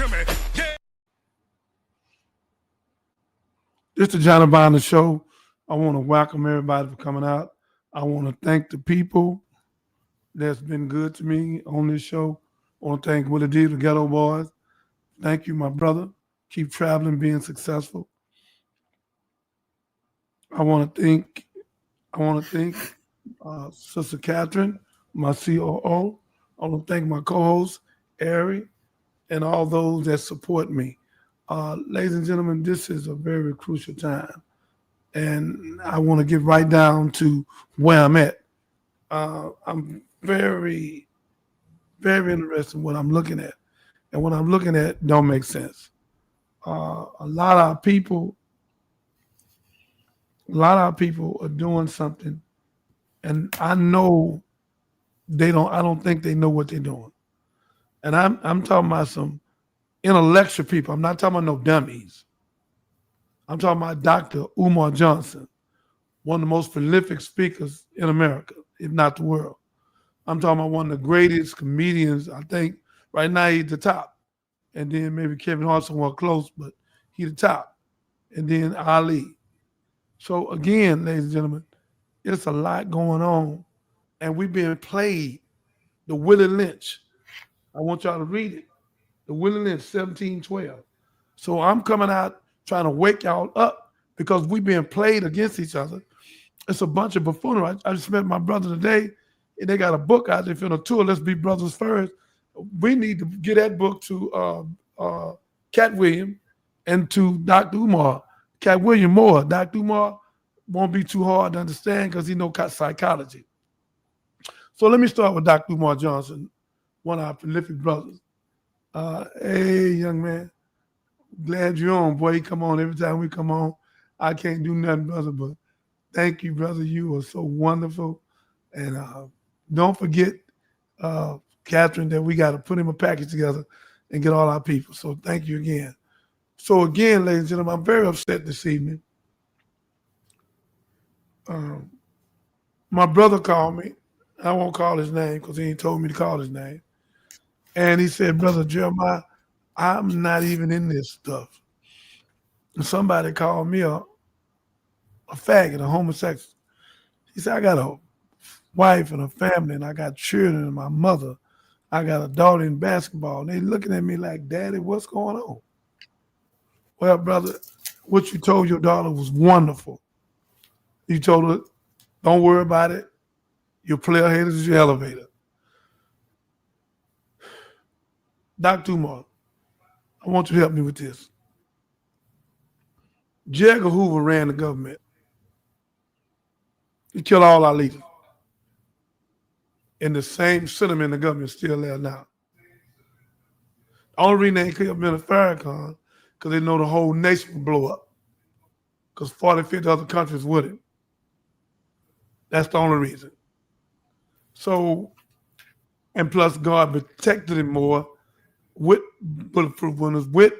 to me. Yeah. This is the Johnny Bonner Show. I want to welcome everybody for coming out. I want to thank the people that's been good to me on this show. I want to thank Willie D, the Ghetto Boys. Thank you, my brother. Keep traveling, being successful. I want to thank Sister Catherine, my COO. I want to thank my co-host, Ari, and all those that support me. Ladies and gentlemen, this is a very crucial time, and I want to get right down to where I'm at. I'm very, very interested in what I'm looking at, and what I'm looking at don't make sense. A lot of people, are doing something, and I know they don't. I don't think they know what they're doing, and I'm talking about some intellectual people. I'm not talking about no dummies. I'm talking about Dr. Umar Johnson, one of the most prolific speakers in America, if not the world. I'm talking about one of the greatest comedians. I think right now he's the top. And then maybe Kevin Hart somewhere close, but he's the top. And then Ali. So again, ladies and gentlemen, it's a lot going on. And we've been played the Willie Lynch. I want y'all to read it. The Willie Lynch, 1712. So I'm coming out trying to wake y'all up because we've been played against each other. It's a bunch of buffoonery. I just met my brother today, and they got a book out there for a tour. Let's be brothers first. We need to get that book to Cat William and to Dr. Umar. Cat William Moore. Dr. Umar won't be too hard to understand because he knows psychology. So let me start with Dr. Umar Johnson, one of our prolific brothers. Hey, young man, glad you're on, boy. You come on every time we come on. I can't do nothing, brother, but thank you, brother. You are so wonderful. And don't forget, Catherine, that we got to put him a package together and get all our people. So thank you again. So again, ladies and gentlemen, I'm very upset this evening. My brother called me. I won't call his name because he ain't told me to call his name. And he said, Brother Jeremiah, I'm not even in this stuff. And somebody called me a faggot, a homosexual. He said, I got a wife and a family, and I got children and my mother. I got a daughter in basketball. And they looking at me like, Daddy, what's going on? Well, brother, what you told your daughter was wonderful. You told her, don't worry about it. Your player haters is your elevator. Dr. Umar, I want you to help me with this. J. Edgar Hoover ran the government. He killed all our leaders. And the same sentiment in the government is still there now. The only reason they ain't killed Minister Farrakhan because they know the whole nation will blow up. Because 40, 50 other countries with it. That's the only reason. So, and plus God protected him more with bulletproof windows, with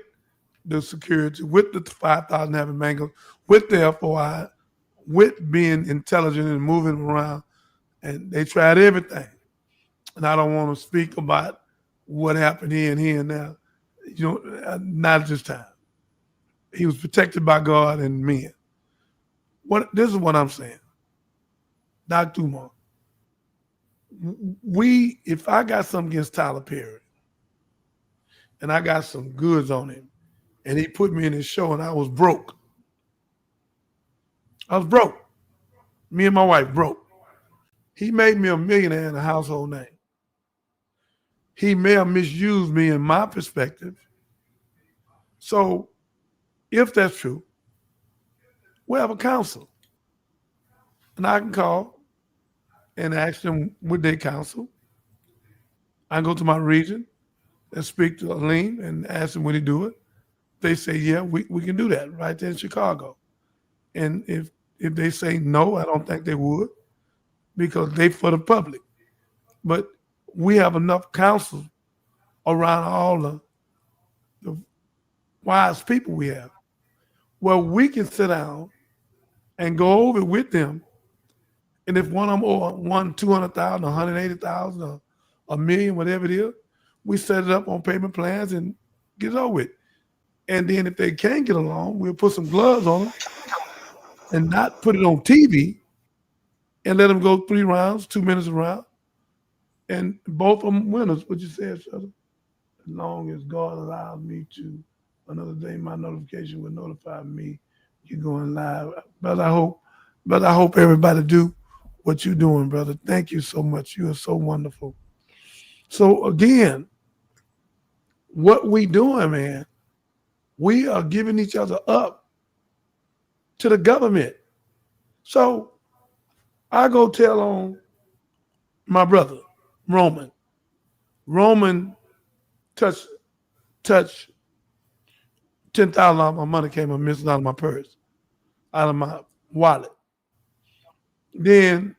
the security, with the 5,000 having mangoes, with the FOI, with being intelligent and moving around. And they tried everything. And I don't want to speak about what happened here and now. Not at this time. He was protected by God and men. This is what I'm saying. Dr. Umar. If I got something against Tyler Perry and I got some goods on him and he put me in his show and I was broke. Me and my wife broke. He made me a millionaire and a household name. He may have misused me in my perspective. So if that's true, we have a counsel. And I can call and ask them would they counsel. I can go to my region and speak to Aline and ask them would he do it. They say, yeah, we can do that right there in Chicago. And if they say no, I don't think they would because they for the public. But we have enough counsel around all the wise people we have where we can sit down and go over with them. And if one of them owe 200,000, 180,000, or $1 million, whatever it is, we set it up on payment plans and get it over with. And then if they can't get along, we'll put some gloves on them and not put it on TV and let them go 3 rounds, 2 minutes a round. And both of them winners. What you said, Shudder? As long as God allows me to, another day my notification will notify me you're going live. Brother, I hope everybody do what you're doing, brother. Thank you so much. You are so wonderful. So again, what we doing, man, we are giving each other up to the government. So I go tell on my brother, Roman. Roman touched $10,000 of my money came missing out of my purse, out of my wallet. Then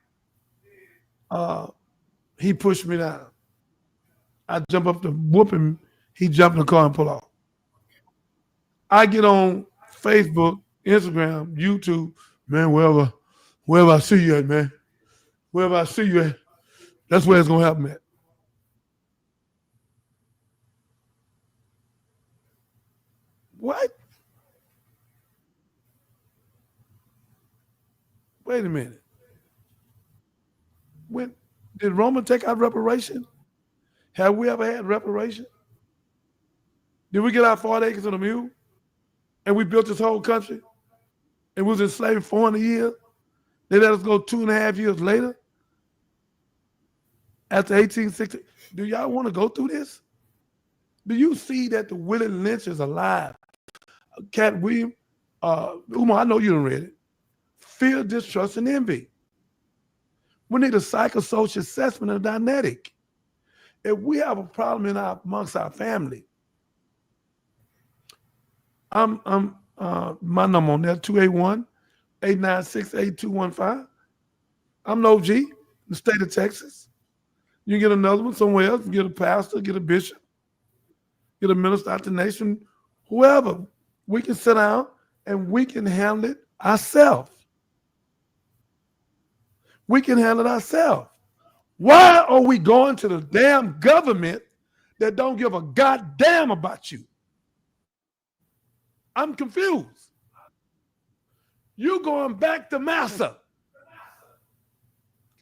he pushed me down. I jump up to whoop him. He jumped in the car and pull off. I get on Facebook, Instagram, YouTube, man, wherever I see you at, man. Wherever I see you at, that's where it's gonna happen at. What? Wait a minute. When did Roman take out reparation? Have we ever had reparation? Did we get our 40 acres and a mule? And we built this whole country? And we was enslaved 400 years? They let us go 2.5 years later? After 1860? Do y'all want to go through this? Do you see that the Willie Lynch is alive? Cat William, Umar, I know you done read it. Fear, distrust, and envy. We need a psychosocial assessment of dynamic. If we have a problem amongst our family, my number on there, 281-896-8215. I'm an OG in the state of Texas. You can get another one somewhere else. You get a pastor, get a bishop, get a minister out the nation, whoever. We can sit down and we can handle it ourselves. We can handle it ourselves. Why are we going to the damn government that don't give a goddamn about you? I'm confused. You going back to Massa,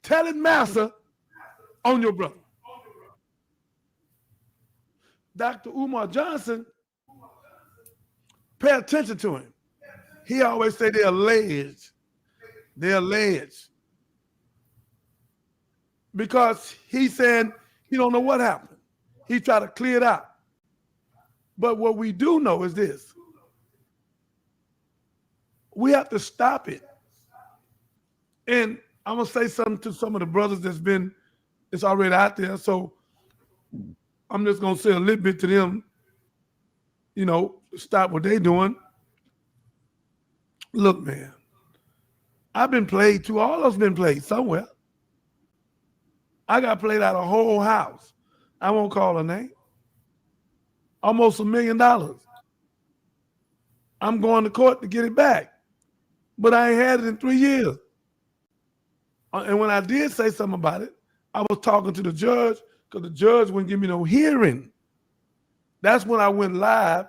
telling Massa on your brother. Dr. Umar Johnson, pay attention to him. He always say they're alleged. They're alleged. Because he's saying he don't know what happened. He tried to clear it out. But what we do know is this. We have to stop it. And I'm going to say something to some of the brothers it's already out there. So I'm just going to say a little bit to them, stop what they're doing. Look, man, I've been played too. All of us been played somewhere. I got played out a whole house. I won't call her name. Almost $1 million. I'm going to court to get it back. But I ain't had it in 3 years. And when I did say something about it, I was talking to the judge because the judge wouldn't give me no hearing. That's when I went live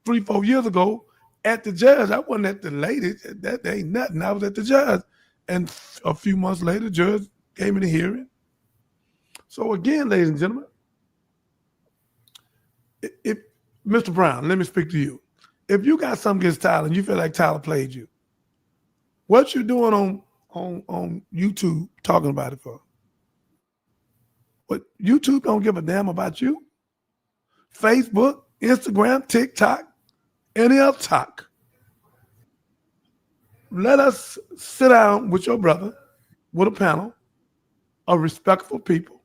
3-4 years ago at the judge. I wasn't at the lady. That ain't nothing. I was at the judge. And a few months later, the judge gave me the hearing. So again, ladies and gentlemen, if Mr. Brown, let me speak to you. If you got something against Tyler and you feel like Tyler played you, what you doing on YouTube talking about it for? But YouTube don't give a damn about you. Facebook, Instagram, TikTok, any other talk. Let us sit down with your brother, with a panel of respectful people,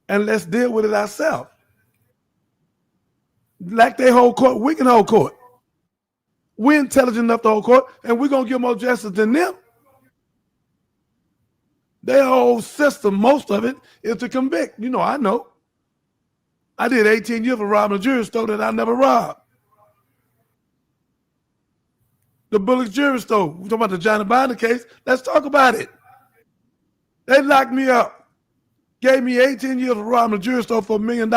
and let's deal with it ourselves. Like they hold court, we can hold court. We're intelligent enough to hold court, and we're going to give more justice than them. Their whole system, most of it, is to convict. I know. I did 18 years for robbing a jewelry store that I never robbed. The Bullock's jewelry store. We're talking about the Johnny Binder case. Let's talk about it. They locked me up Gave me 18 years of robbing a jewelry store for $1 million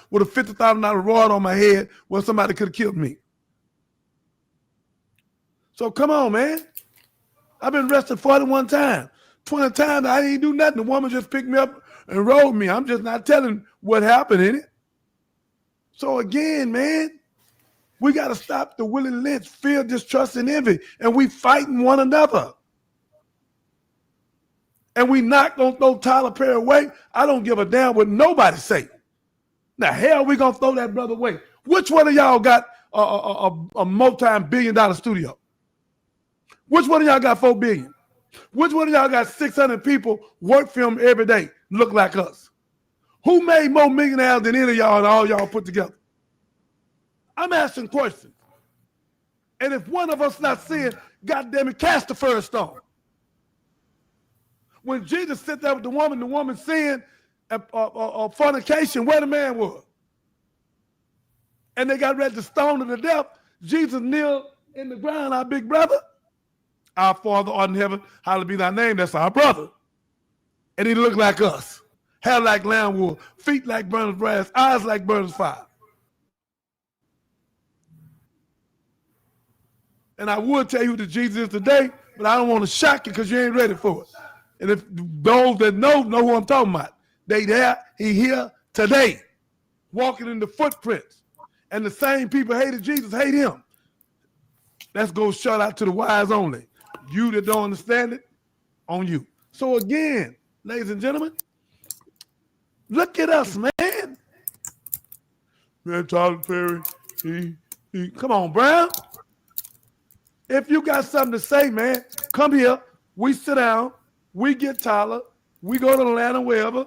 with a $50,000 rod on my head when somebody could have killed me. So come on, man. I've been arrested 41 times. 20 times I didn't do nothing. The woman just picked me up and rolled me. I'm just not telling what happened in it. So again, man, we got to stop the Willie Lynch, fear, distrust, and envy. And we fighting one another. And we not going to throw Tyler Perry away. I don't give a damn what nobody say. Now, hell, we going to throw that brother away. Which one of y'all got a multi-billion-dollar studio? Which one of y'all got $4 billion? Which one of y'all got 600 people work for him every day, look like us? Who made more millionaires than any of y'all and all y'all put together? I'm asking questions. And if one of us not seeing, goddamn it, cast the first stone. When Jesus sat there with the woman sin fornication, where the man was. And they got ready to stone her to death. Jesus kneeled in the ground, our big brother. Our Father art in heaven, hallowed be thy name. That's our brother. And he looked like us. Hair like lamb wool, feet like burnished brass, eyes like burnished fire. And I would tell you who the Jesus is today, but I don't want to shock you because you ain't ready for it. And if those that know who I'm talking about, they there, he here today, walking in the footprints. And the same people hated Jesus, hate him. Let's go shout out to the wise only. You that don't understand it, on you. So again, ladies and gentlemen, look at us, man. Man, Tyler Perry, come on, Brown. If you got something to say, man, come here. We sit down. We get Tyler. We go to Atlanta, wherever.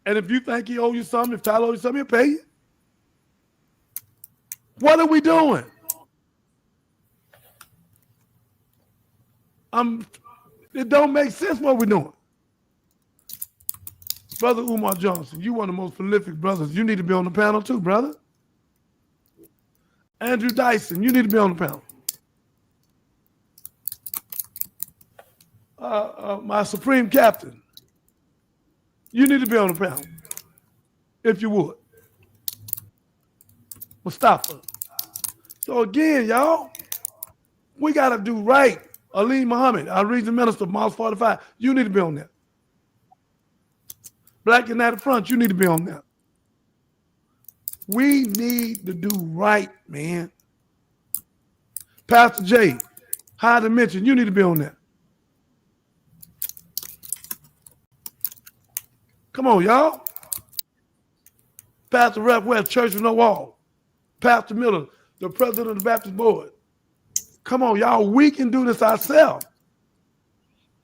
And if you think he owe you something, if Tyler owes you something, he'll pay you. What are we doing? It don't make sense what we're doing. Brother Umar Johnson, you one of the most prolific brothers. You need to be on the panel too, brother. Andrew Dyson, you need to be on the panel. My Supreme Captain, you need to be on the panel, if you would. Mustafa. So again, y'all, we got to do right. Ali Muhammad, our regional minister, Miles 45, you need to be on there. Black United Front, you need to be on there. We need to do right, man. Pastor J, High Dimension, you need to be on there. Come on, y'all. Pastor Rep West, Church with No Wall. Pastor Miller, the president of the Baptist Board. Come on, y'all. We can do this ourselves.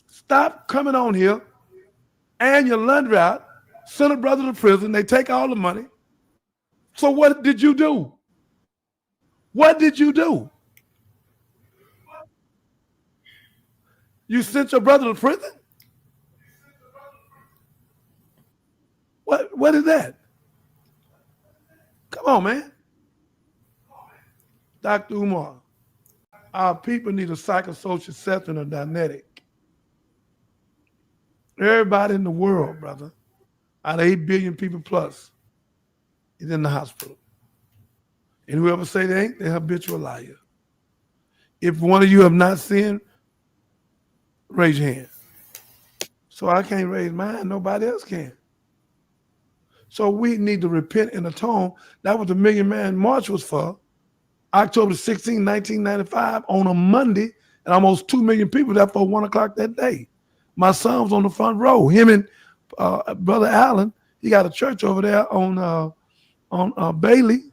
Stop coming on here and your laundry out, send a brother to prison. They take all the money. So what did you do? What did you do? You sent your brother to prison? What is that? Come on, man. Dr. Umar, our people need a psychosocial assessment of Dianetic. Everybody in the world, brother, out of 8 billion people plus, is in the hospital. And whoever say they ain't, they're habitual liar. If one of you have not sinned, raise your hand. So I can't raise mine, nobody else can. So we need to repent and atone. That what the Million Man March was for. October 16, 1995, on a Monday, and almost 2 million people there for 1 o'clock that day. My son was on the front row. Him and Brother Allen, he got a church over there on Bailey,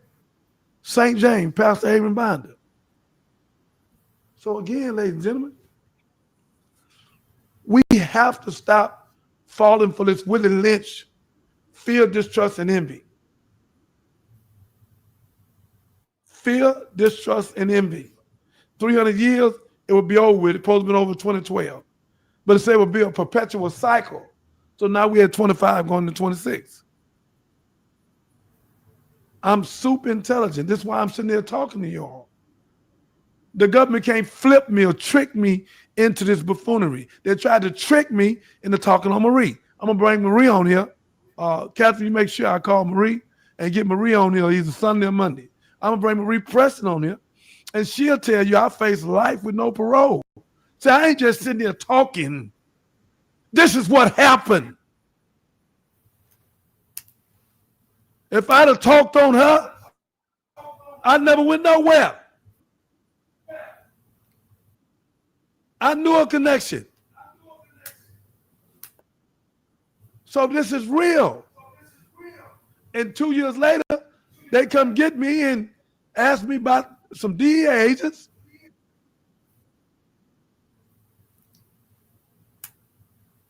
St. James, Pastor Aaron Binder. So again, ladies and gentlemen, we have to stop falling for this Willie Lynch fear, distrust, and envy. Fear, distrust, and envy. 300 years, it would be over with. It's supposed to be over 2012. But it said it would be a perpetual cycle. So now we're at 25 going to 26. I'm super intelligent. This is why I'm sitting there talking to you all. The government can't flip me or trick me into this buffoonery. They tried to trick me into talking on Marie. I'm going to bring Marie on here. Catherine, you make sure I call Marie and get Marie on here either Sunday or Monday. I'm going to bring Marie Preston on here, and she'll tell you I face life with no parole. See, I ain't just sitting there talking. This is what happened. If I'd have talked on her, I never went nowhere. I knew a connection. So this is real. And 2 years later, they come get me and ask me about some DEA agents.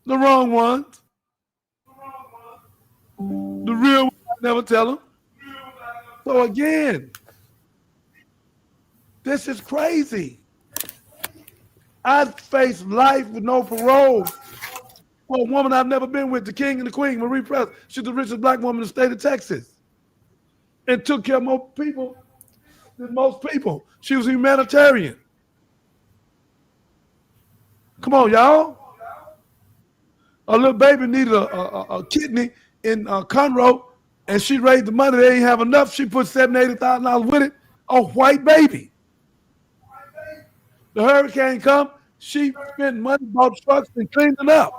The wrong ones. The real ones, I never tell them. So again, this is crazy. I face life with no parole for a woman I've never been with, the king and the queen, Marie Preston. She's the richest black woman in the state of Texas. And took care of more people than most people. She was a humanitarian. Come on, y'all. A little baby needed a kidney in Conroe, and she raised the money. They ain't have enough. She put $70,000-$80,000 with it. A white baby. The hurricane come. She spent money, bought trucks, and cleaned it up.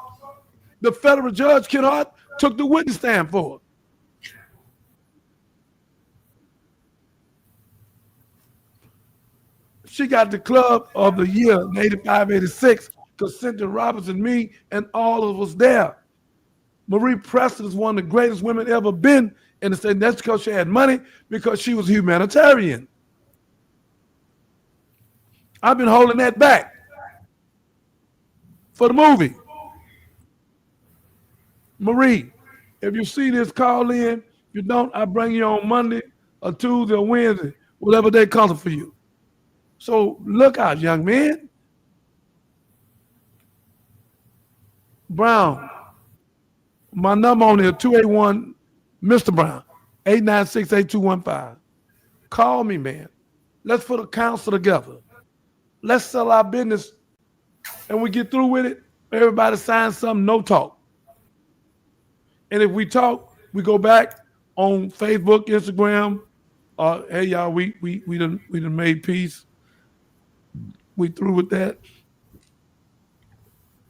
The federal judge, Ken Hart, took the witness stand for it. She got the club of the year in 85, 86, because Cynthia Robertson, me, and all of us there. Marie Preston is one of the greatest women ever been in the state. And that's because she had money, because she was a humanitarian. I've been holding that back for the movie. Marie, if you see this, call in. If you don't, I bring you on Monday or Tuesday or Wednesday, whatever day comes for you. So look out, young man. Brown, my number on here, 281, Mr. Brown, 896-8215. Call me, man. Let's put a council together. Let's sell our business, and we get through with it. Everybody signs something, no talk. And if we talk, we go back on Facebook, Instagram. Hey, y'all, we done made peace. We through with that.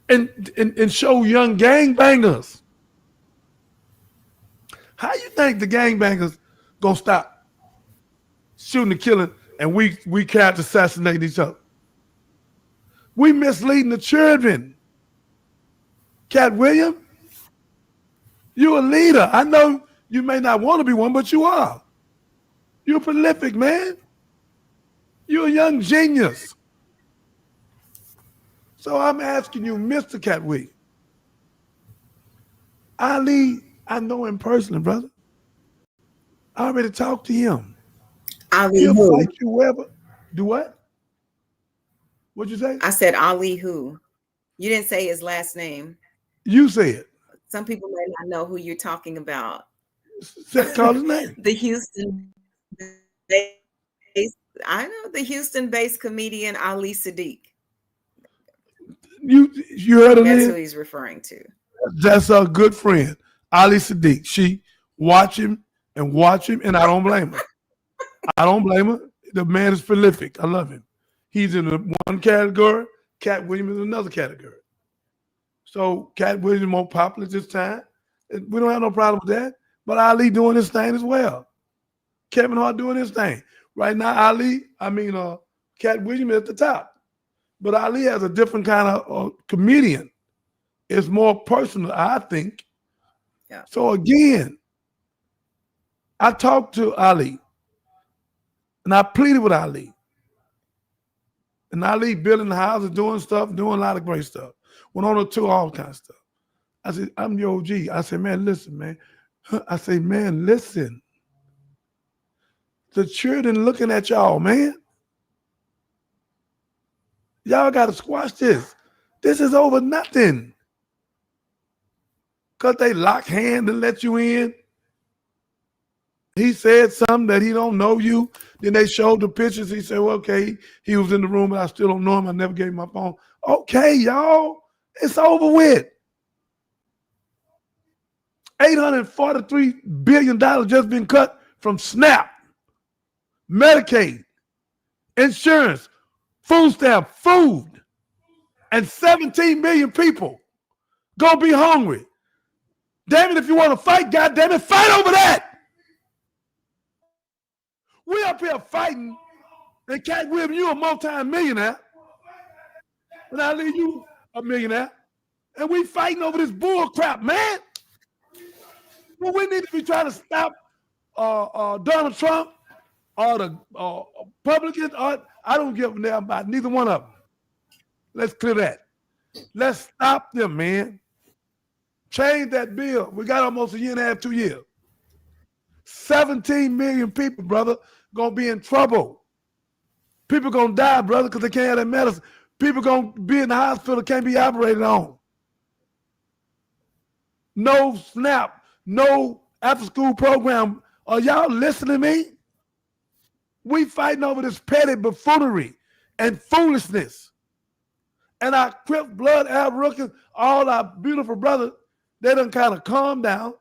And show young gangbangers. How you think the gangbangers gonna stop shooting and killing, and we can't assassinate each other? We misleading the children. Cat Williams, you're a leader. I know you may not want to be one, but you are. You're prolific, man. You're a young genius. So I'm asking you, Mr. Cat Williams, Ali, I know him personally, brother. I already talked to him. Ali He'll who? fight you wherever. Do what? What'd you say? I said Ali who? You didn't say his last name. You said. Some people may not know who you're talking about. Call his name. The Houston, I know the Houston-based comedian Ali Sadiq. You heard of him? That's who he's referring to. That's a good friend, Ali Sadiq. She watch him, and I don't blame her. I don't blame her. The man is prolific. I love him. He's in one category. Cat Williams in another category. So Cat Williams is more popular this time. We don't have no problem with that. But Ali doing his thing as well. Kevin Hart doing his thing. Right now, Cat Williams at the top. But Ali has a different kind of comedian. It's more personal, I think. Yeah. So again, I talked to Ali, and I pleaded with Ali. And Ali building the houses, doing stuff, doing a lot of great stuff. Went on a tour, all kinds of stuff. I said, I'm your OG. I said, man, listen, man. I say, man, listen. The children looking at y'all, man. Y'all got to squash this. This is over nothing. Because they lock hands and let you in. He said something that he don't know you. Then they showed the pictures. He said, well, okay, he was in the room, but I still don't know him. I never gave him my phone. Okay, y'all, it's over with. $843 billion just been cut from SNAP, Medicaid, insurance, food stamp, food, and 17 million people gonna be hungry. Damn it, if you want to fight, goddamn it, fight over that. We up here fighting, and Cat Williams, you a multi-millionaire, and I leave you a millionaire, and we fighting over this bull crap, man. Well, we need to be trying to stop Donald Trump or the Republicans. I don't give a damn about neither one of them. Let's clear that. Let's stop them, man. Change that bill. We got almost a year and a half, 2 years. 17 million people, brother, gonna be in trouble. People gonna die, brother, because they can't have their medicine. People gonna be in the hospital, can't be operated on. No SNAP, no after-school program. Are y'all listening to me? We fighting over this petty buffoonery and foolishness. And our Crip, Blood, Arab, Rookers, all our beautiful brothers, they done kind of calm down.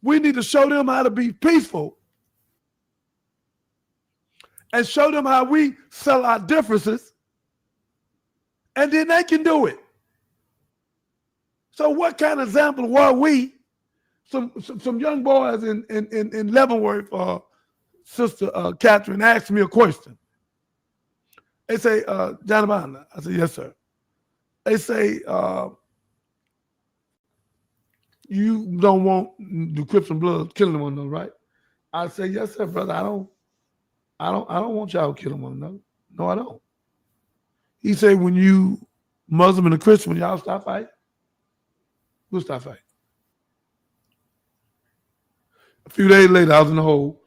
We need to show them how to be peaceful and show them how we sell our differences, and then they can do it. So what kind of example were we? Some young boys in Leavenworth, Sister Catherine asked me a question. They say, Johnny Bonner. I said, yes, sir. They say, you don't want the Crips and Bloods killing one another, right? I say, yes, sir, brother. I don't want y'all killing one another. No, I don't. He said, when you Muslim and a Christian, when y'all stop fighting, we'll stop fighting. A few days later, I was in the hole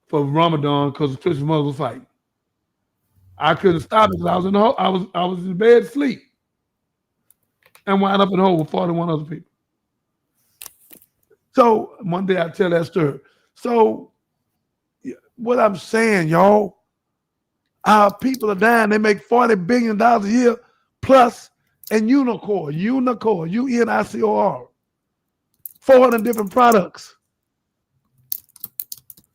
for Ramadan because the Christian Muslims was fighting. I couldn't stop it because I was in the hole. I was in bed asleep and wound up in the hole with 41 other people. So one day I tell that story. So what I'm saying, y'all, our people are dying. They make $40 billion a year plus, and Unicor, UNICOR, 400 different products.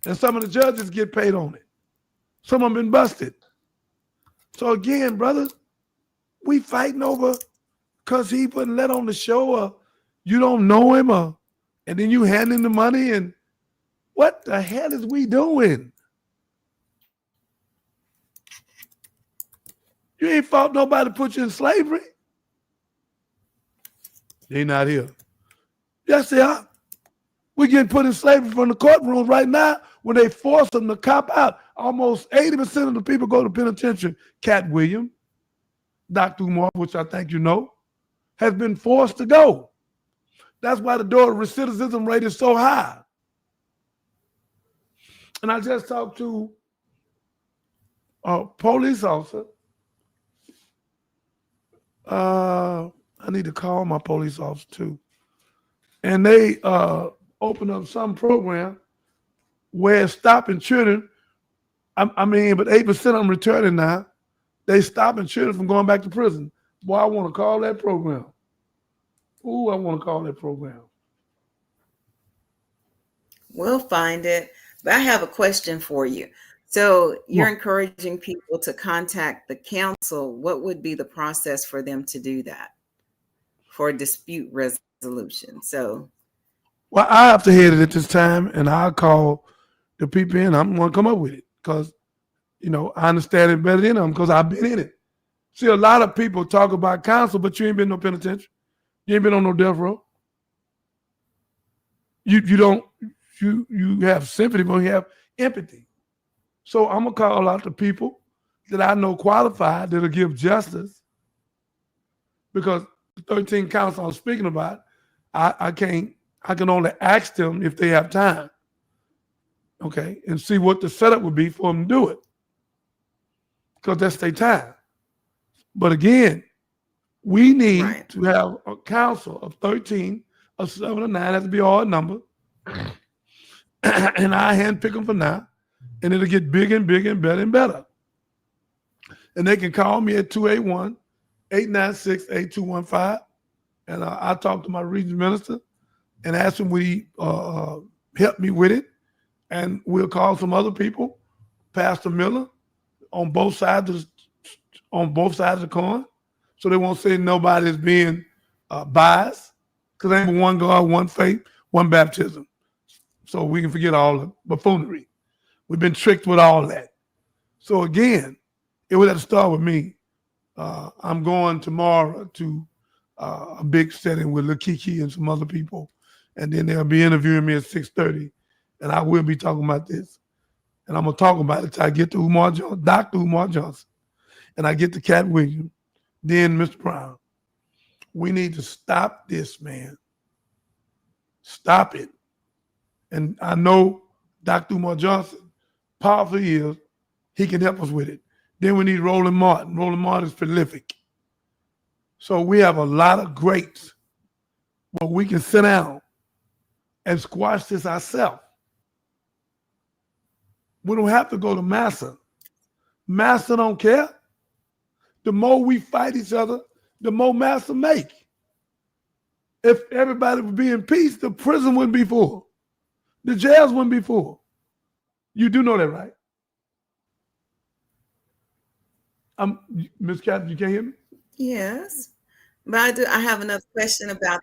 And some of the judges get paid on it. Some of them been busted. So again, brothers, we fighting over because he wouldn't let on the show, or you don't know him, and then you hand him the money, and what the hell is we doing? You ain't fought nobody to put you in slavery. They not here. Yes, they are. We getting put in slavery from the courtrooms right now when they force them to cop out. Almost 80% of the people go to penitentiary. Cat Williams, Dr. Umar, which I think you know, has been forced to go. That's why the recidivism rate is so high. And I just talked to a police officer. I need to call my police officer too. And they opened up some program where stopping children, but 8% of them returning now. They stopping children from going back to prison. Boy, I want to call that program. Ooh, I want to call that program. We'll find it. But I have a question for you. So you're encouraging people to contact the council. What would be the process for them to do that for dispute resolution? So, well, I have to head it at this time, and I'll call the people in. I'm going to come up with it because, I understand it better than them because I've been in it. See, a lot of people talk about council, but you ain't been no penitentiary. You ain't been on no death row. You have sympathy, but you have empathy. So I'm going to call out the people that I know qualified that'll give justice, because the 13 counts I'm speaking about, I can only ask them if they have time, okay, and see what the setup would be for them to do it, because that's their time. But again, we need to have a council of 13, of 7 or 9, has to be an odd number, and I handpick them for now, and it'll get bigger and bigger and better and better. And they can call me at 281-896-8215, and I'll talk to my regional minister, and ask him would he help me with it, and we'll call some other people, Pastor Miller, on both sides of the coin, so they won't say nobody's being biased, because there ain't one God, one faith, one baptism. So we can forget all the buffoonery. We've been tricked with all that. So again, it would have to start with me. I'm going tomorrow to a big setting with Lakiki and some other people, and then they'll be interviewing me at 6:30, and I will be talking about this. And I'm going to talk about it till I get to Dr. Umar Johnson, and I get to Cat Williams, then Mr. Brown. We need to stop this, man. Stop it. And I know Dr. Umar Johnson, powerful he is, he can help us with it. Then we need Roland Martin. Roland Martin is prolific. So we have a lot of greats where we can sit down and squash this ourselves. We don't have to go to Massa. Massa don't care. The more we fight each other, the more Massa make. If everybody would be in peace, the prison wouldn't be full. The jails wouldn't be full. You do know that, right? Ms. Catherine, you can't hear me? Yes. But I have another question about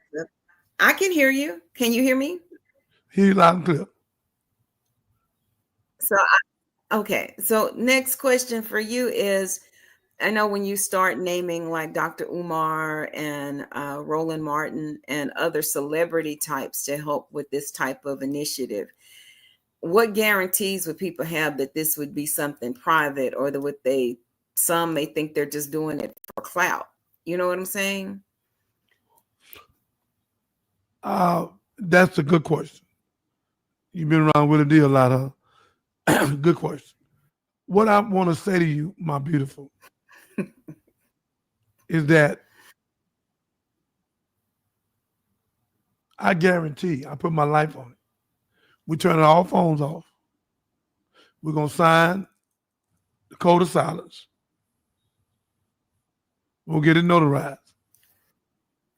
I can hear you. Can you hear me? Hear you loud and clear. So, okay. So next question for you is, I know when you start naming like Dr. Umar and Roland Martin and other celebrity types to help with this type of initiative, what guarantees would people have that this would be something private, or that some may think they're just doing it for clout? You know what I'm saying? That's a good question. You've been around with a deal a lot, huh? Good question. What I want to say to you, my beautiful, is that I guarantee, I put my life on it. We turn all phones off. We're going to sign the code of silence. We'll get it notarized.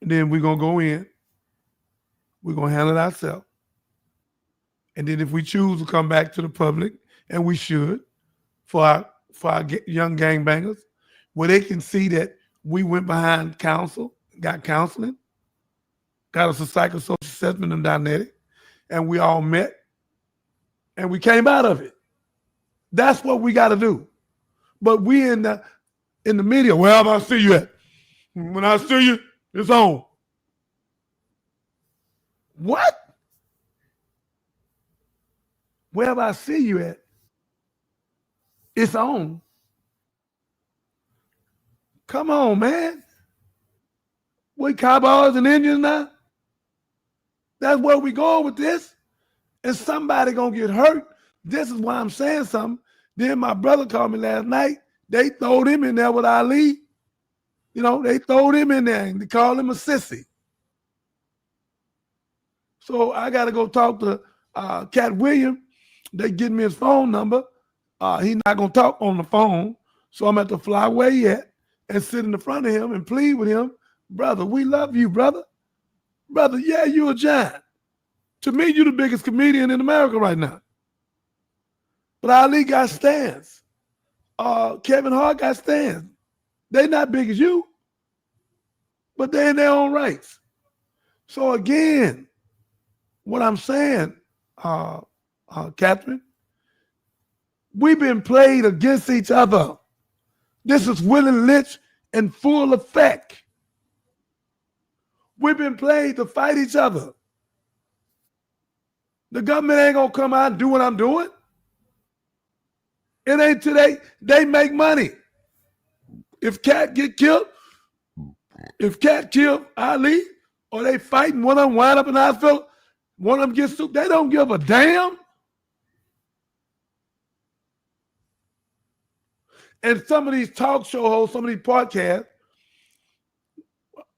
And then we're going to go in. We're going to handle it ourselves. And then if we choose to come back to the public, and we should, for our young gangbangers, where they can see that we went behind counsel, got counseling, got us a psychosocial assessment and dynamic, and we all met, and we came out of it. That's what we got to do. But we in the media, where have I see you at? When I see you, it's on. What? Wherever I see you at, it's on. Come on, man. We cowboys and Indians now? That's where we going with this. And somebody gonna get hurt. This is why I'm saying something. Then my brother called me last night. They throwed him in there with Ali. They throwed him in there and they called him a sissy. So I got to go talk to Cat Williams. They give me his phone number. He's not going to talk on the phone. So I'm at the fly where he at and sit in the front of him and plead with him. Brother, we love you, brother. Brother, yeah, you a giant. To me, you the biggest comedian in America right now. But Ali got stands. Kevin Hart got stands. They not big as you, but they in their own rights. So again, what I'm saying, Catherine, we've been played against each other. This is Willie Lynch in full effect. We've been played to fight each other. The government ain't gonna come out and do what I'm doing. It ain't today. They make money. If Cat get killed, if Cat kill Ali, or they fighting, one of them wind up in the hospital, one of them gets sued, they don't give a damn. And some of these talk show hosts, some of these podcasts,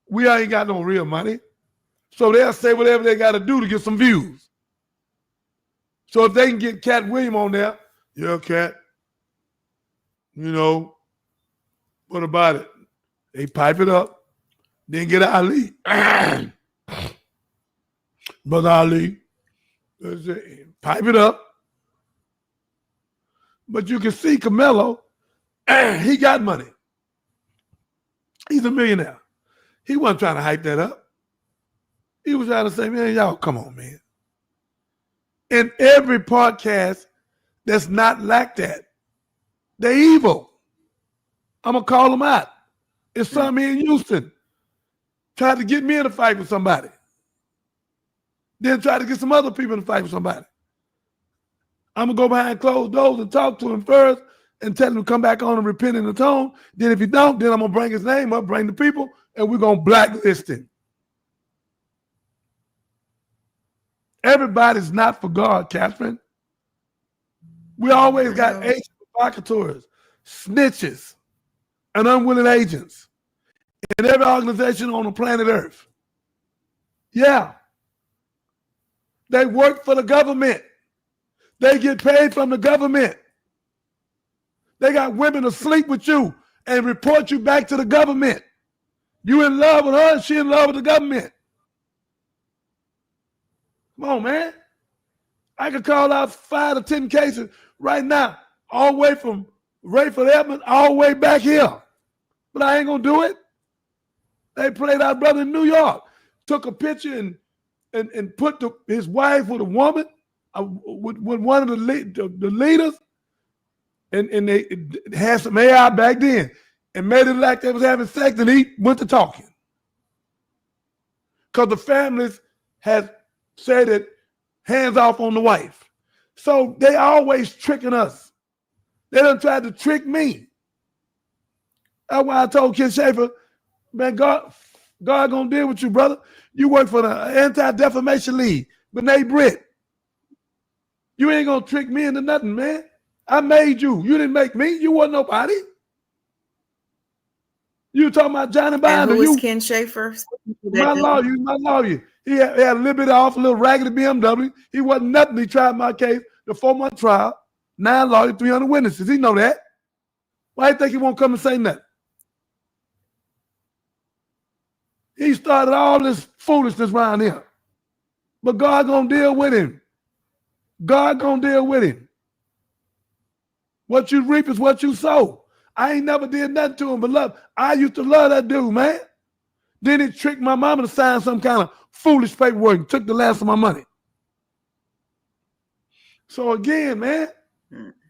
we ain't got no real money. So they'll say whatever they got to do to get some views. So if they can get Cat Williams on there, yeah, Cat, what about it? They pipe it up, then get Ali. Brother Ali, pipe it up. But you can see Carmelo, he got money. He's a millionaire. He wasn't trying to hype that up. He was trying to say, man, y'all, come on, man. In every podcast that's not like that, they're evil. I'm going to call them out. It's some in Houston tried to get me in a fight with somebody. Then tried to get some other people in a fight with somebody. I'm going to go behind closed doors and talk to him first and tell him to come back on and repent in the tone. Then if he don't, then I'm going to bring his name up, bring the people, and we're going to blacklist him. Everybody's not for God, Catherine. We always got agents, provocateurs, snitches, and unwilling agents in every organization on the planet Earth. Yeah. They work for the government. They get paid from the government. They got women to sleep with you and report you back to the government. You in love with her and she in love with the government. Come on, man. I could call out 5 to 10 cases right now, all the way from Rayford Edmonds all the way back here. But I ain't going to do it. They played our brother in New York, took a picture and put his wife with a woman, with one of the leaders, and they had some AI back then and made it like they was having sex, and he went to talking. Because the families had said that hands off on the wife. So they always tricking us. They done tried to trick me. That's why I told Ken Schaefer, man, God gonna deal with you, brother. You work for the Anti-Defamation League, B'nai B'rith. You ain't gonna trick me into nothing, man. I made you. You didn't make me. You wasn't nobody. You talking about Johnny Binder. And who is Ken Schaefer? My lawyer. He had a little bit off, a little raggedy BMW. He wasn't nothing. He tried my case, the 4-month trial, 9 lawyers, 300 witnesses. He know that. Why do you think he won't come and say nothing? He started all this foolishness around here. But God gonna deal with him. God gonna deal with him. What you reap is what you sow. I ain't never did nothing to him but love. I used to love that dude, man. Then he tricked my mama to sign some kind of foolish paperwork and took the last of my money. So again, man,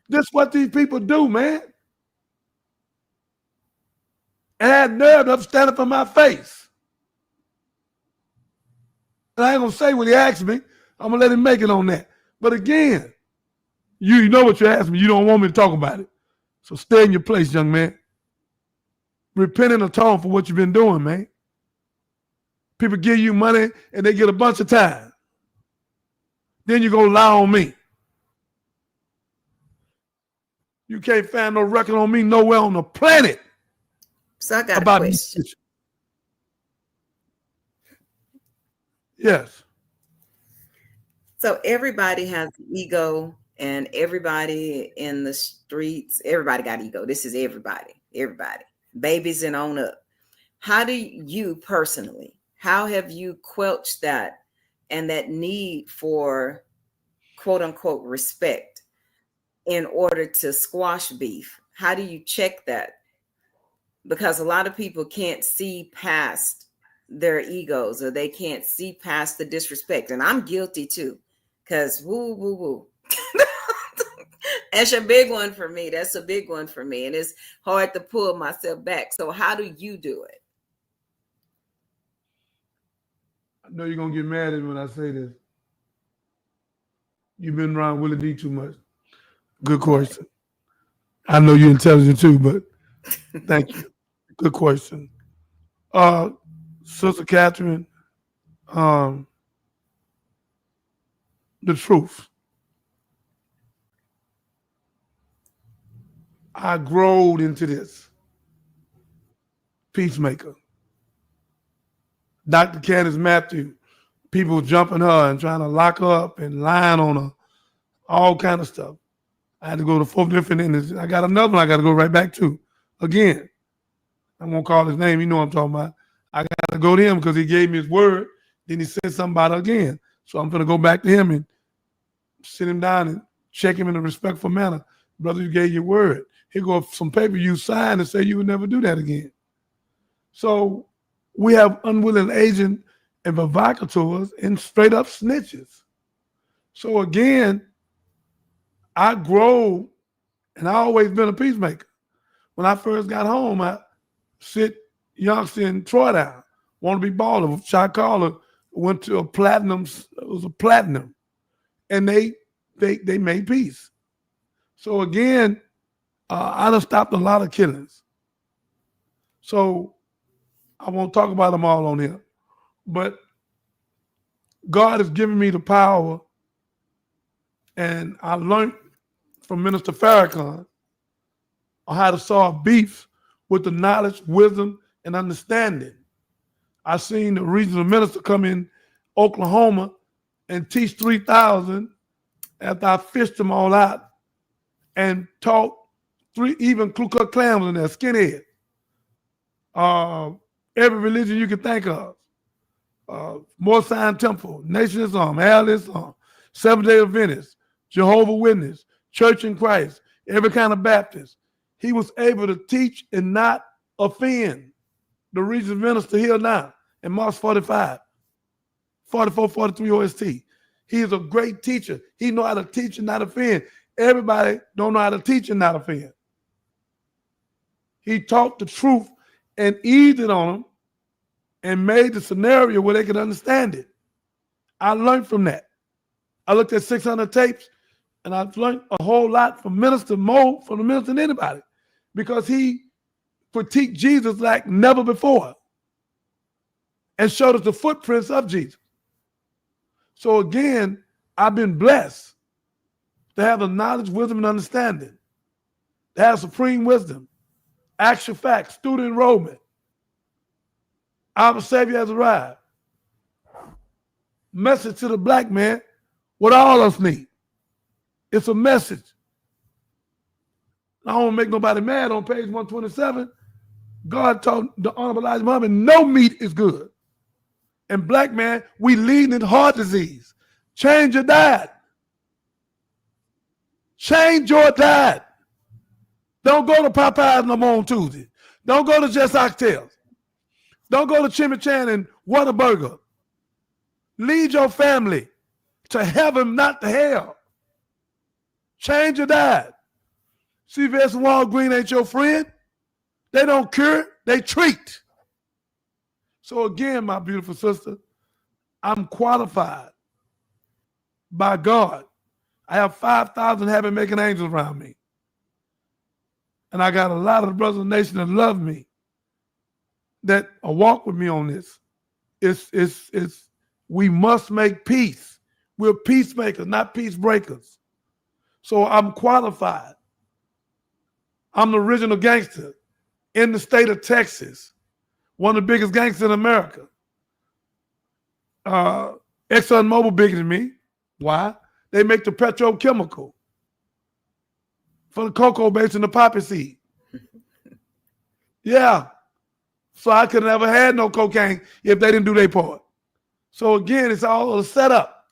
this is what these people do, man. And I had nerve up standing for my face. And I ain't gonna say what he asked me. I'm gonna let him make it on that. But again, you know what you asked me. You don't want me to talk about it. So stay in your place, young man. Repent and atone for what you've been doing, man. People give you money and they get a bunch of time. Then you go lie on me. You can't find no record on me nowhere on the planet. So I got a question. Yes. So everybody has ego, and everybody in the streets, everybody got ego. This is everybody, babies and on up. How do you personally, how have you quelched that and that need for quote unquote respect in order to squash beef? How do you check that? Because a lot of people can't see past their egos, or they can't see past the disrespect. And I'm guilty too, because woo. That's a big one for me. That's a big one for me. And it's hard to pull myself back. So how do you do it? I know you're going to get mad at me when I say this. You've been around Willie D too much. Good question. I know you're intelligent too, but thank you. Good question. Sister Catherine, the truth. I growed into this. Peacemaker. Dr. Candace Matthew, people jumping her and trying to lock her up and lying on her, all kind of stuff. I had to go to 4 different entities. I got another one I got to go right back to. Again, I won't call his name. You know what I'm talking about. I got to go to him because he gave me his word. Then he said something about it again. So I'm going to go back to him and sit him down and check him in a respectful manner. Brother, you gave your word. Here go some paper you signed and say you would never do that again. So we have unwilling agents and provocateurs and straight up snitches. So again, I grow, and I always been a peacemaker. When I first got home, I sit youngster in Troy down, want to be baller. Shot caller went to a platinum. It was a platinum, and they made peace. So again, I done stopped a lot of killings. So I won't talk about them all on here, but God has given me the power, and I learned from Minister Farrakhan on how to solve beefs with the knowledge, wisdom, and understanding. I seen the regional minister come in Oklahoma and teach 3,000 after I fished them all out and taught even Ku Klux Klan was in there, skinhead. Every religion you can think of. Morse Zion Temple, Nation Islam, Al Islam, Seventh Day Adventist, Jehovah's Witness, Church in Christ, every kind of Baptist. He was able to teach and not offend. The regional minister here now in March 45, 44, 43 OST. He is a great teacher. He know how to teach and not offend. Everybody don't know how to teach and not offend. He taught the truth and eased it on them and made the scenario where they could understand it. I learned from that. I looked at 600 tapes, and I've learned a whole lot from Minister Mo, from the minister than anybody, because he critiqued Jesus like never before and showed us the footprints of Jesus. So again, I've been blessed to have the knowledge, wisdom, and understanding, to have supreme wisdom, actual facts, student enrollment. Our Savior has arrived. Message to the black man, what all of us need. It's a message. I don't want to make nobody mad. On page 127, God told the Honorable Elijah Muhammad, no meat is good. And black man, we leading in heart disease. Change your diet. Change your diet. Don't go to Popeyes no more on Tuesday. Don't go to Just Oxtails. Don't go to Chimichan and Whataburger. Lead your family to heaven, not to hell. Change your diet. CVS and Walgreens ain't your friend. They don't cure, they treat. So again, my beautiful sister, I'm qualified by God. I have 5,000 heaven-making angels around me. And I got a lot of the brothers of the nation that love me, that walk with me on this. It's we must make peace. We're peacemakers, not peace breakers. So I'm qualified. I'm the original gangster in the state of Texas, one of the biggest gangsters in America. ExxonMobil bigger than me. Why? They make the petrochemical for the cocoa base and the poppy seed. Yeah. So I could never had no cocaine if they didn't do their part. So again, it's all a setup.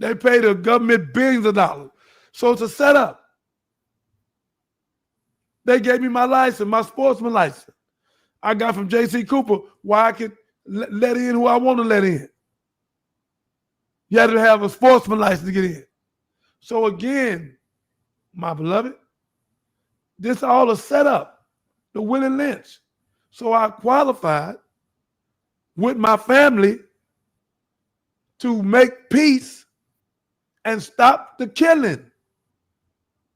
They pay the government billions of dollars. So it's a setup. They gave me my license, my sportsman license. I got from J.C. Cooper why I could let in who I want to let in. You had to have a sportsman license to get in. So again, my beloved, this all a setup, the Willie Lynch. So I qualified with my family to make peace and stop the killing.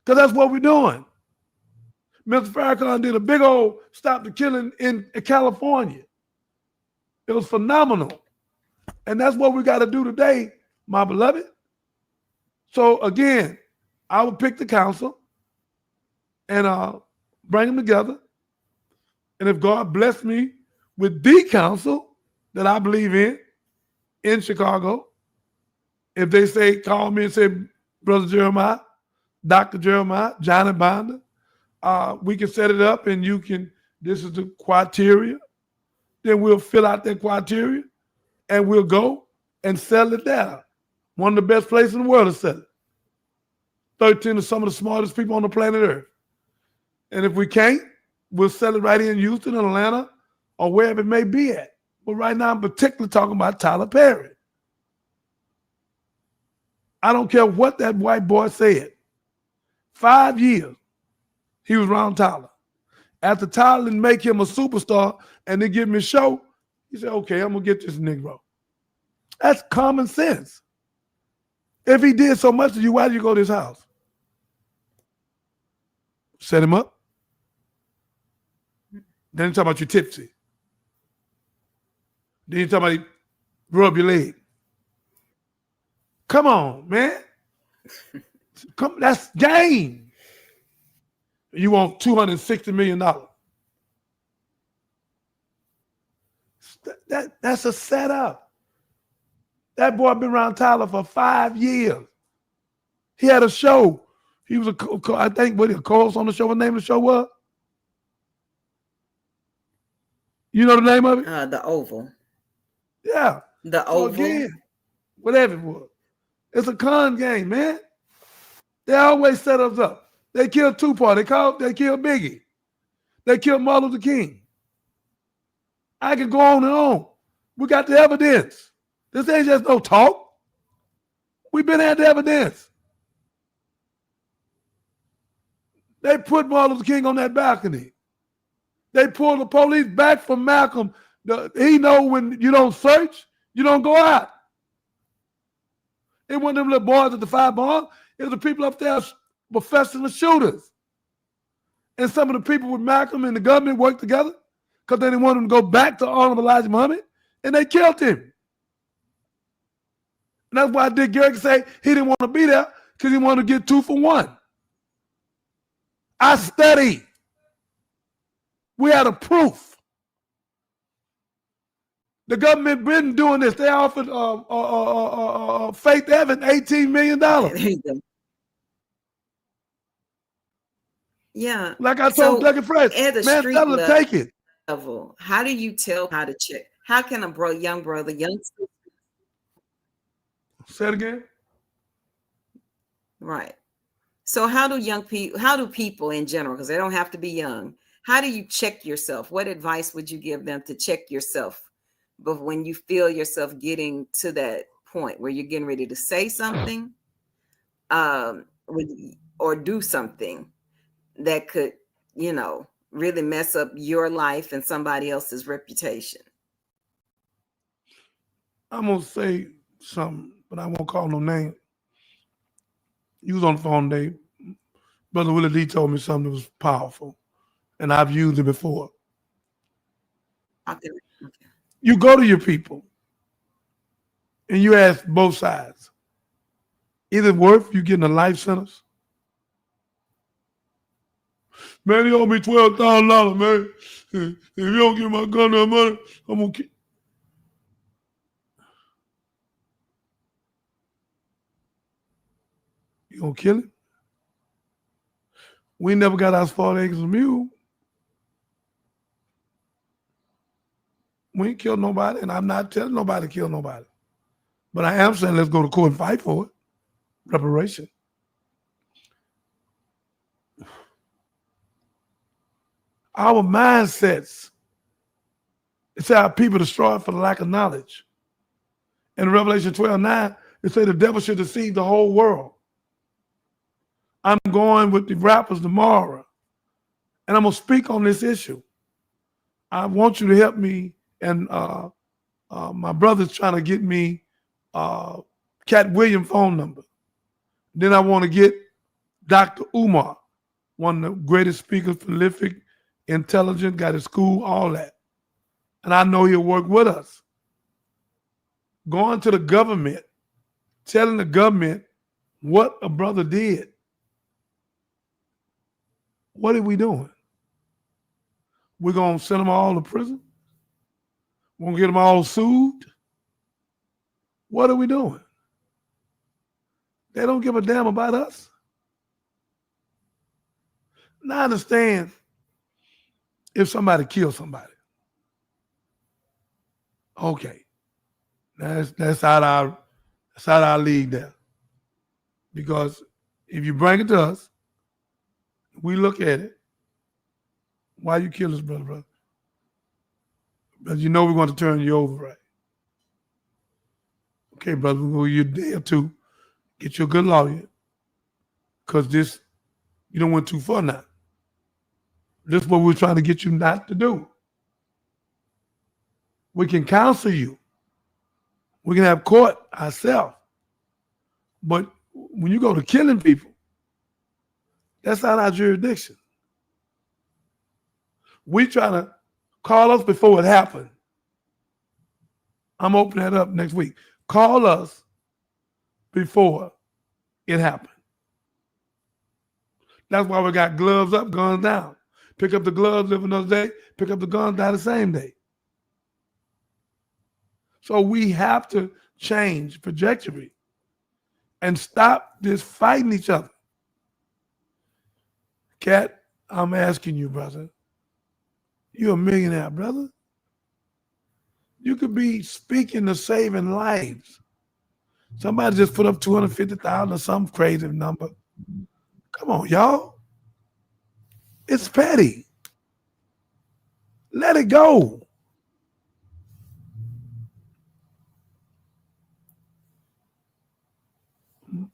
Because that's what we're doing. Mr. Farrakhan did a big old stop the killing in California. It was phenomenal. And that's what we got to do today, my beloved. So again, I would pick the council and bring them together. And if God bless me with the council that I believe in Chicago, if they say, call me and say, Brother Jeremiah, Dr. Jeremiah, Johnny Binder, we can set it up and you can, this is the criteria. Then we'll fill out that criteria and we'll go and sell it there. One of the best places in the world to sell it. 13 of some of the smartest people on the planet Earth. And if we can't, we'll sell it right here in Houston, Atlanta, or wherever it may be at. But right now, I'm particularly talking about Tyler Perry. I don't care what that white boy said. 5 years, he was around Tyler. After Tyler didn't make him a superstar and then give him a show, he said, okay, I'm going to get this Negro. That's common sense. If he did so much to you, why did you go to his house? Set him up. Then you talk about you tipsy. Then you talk about he rub your leg. Come on, man. That's game. You want $260 million. That's a setup. That boy been around Tyler for 5 years. He had a show. He was I think, a co-host on the show. What the name of the show was? You know the name of it? The Oval. Yeah. The so Oval. Again, whatever it was. It's a con game, man. They always set us up. They killed Tupac. They killed Biggie. They killed Martin Luther King. I could go on and on. We got the evidence. This ain't just no talk. We've been at the evidence. They put Martin Luther King on that balcony. They pulled the police back from Malcolm. He know when you don't search, you don't go out. It wasn't them little boys at the 5 bar. It was the people up there professional shooters. And some of the people with Malcolm and the government worked together because they didn't want him to go back to Honorable Elijah Muhammad, and they killed him. And that's why Dick Garrick say he didn't want to be there because he wanted to get 2 for 1. I studied. We had a proof. The government been doing this. They offered Faith Evans $18 million. There you go. Yeah. Like I told Doug and Fresh, man, tell them to take it. Level, how do you tell how to check? How can a young brother, young sister? Say it again. Right. So how do people in general, because they don't have to be young, how do you check yourself? What advice would you give them to check yourself? But when you feel yourself getting to that point where you're getting ready to say something, or do something that could, really mess up your life and somebody else's reputation. I'm gonna say something, but I won't call no name. You was on the phone today. Brother Willie Lee told me something that was powerful, and I've used it before. Okay. You go to your people, and you ask both sides. Is it worth you getting a life sentence? Man, he owe me $12,000, man. If you don't give my gun that money, I'm gonna kill. You gonna kill him? We never got our 40 acres of mule. We ain't killed nobody, and I'm not telling nobody to kill nobody. But I am saying let's go to court and fight for it. Reparation. Our mindsets, it's how people destroy for the lack of knowledge. In Revelation 12:9, it says the devil should deceive the whole world. I'm going with the rappers tomorrow, and I'm going to speak on this issue. I want you to help me, and my brother's trying to get me Cat Williams' phone number. Then I want to get Dr. Umar, one of the greatest speakers, prolific, intelligent, got his school, all that. And I know he'll work with us. Going to the government, telling the government what a brother did. What are we doing? We're going to send them all to prison? We're going to get them all sued? What are we doing? They don't give a damn about us. Now I understand if somebody kills somebody. Okay. That's out our league there. Because if you bring it to us, we look at it. Why you kill us, brother? Because you know we want to turn you over, right? Okay, brother, we'll give you a day or two. Get you a good lawyer. Because this, you don't went too far now. This is what we're trying to get you not to do. We can counsel you. We can have court ourselves. But when you go to killing people, that's not our jurisdiction. We try to call us before it happened. I'm opening that up next week. Call us before it happened. That's why we got gloves up, guns down. Pick up the gloves, live another day. Pick up the guns, die the same day. So we have to change trajectory and stop this fighting each other. Cat, I'm asking you, brother. You're a millionaire, brother. You could be speaking to saving lives. Somebody just put up 250,000 or some crazy number. Come on, y'all. It's petty. Let it go.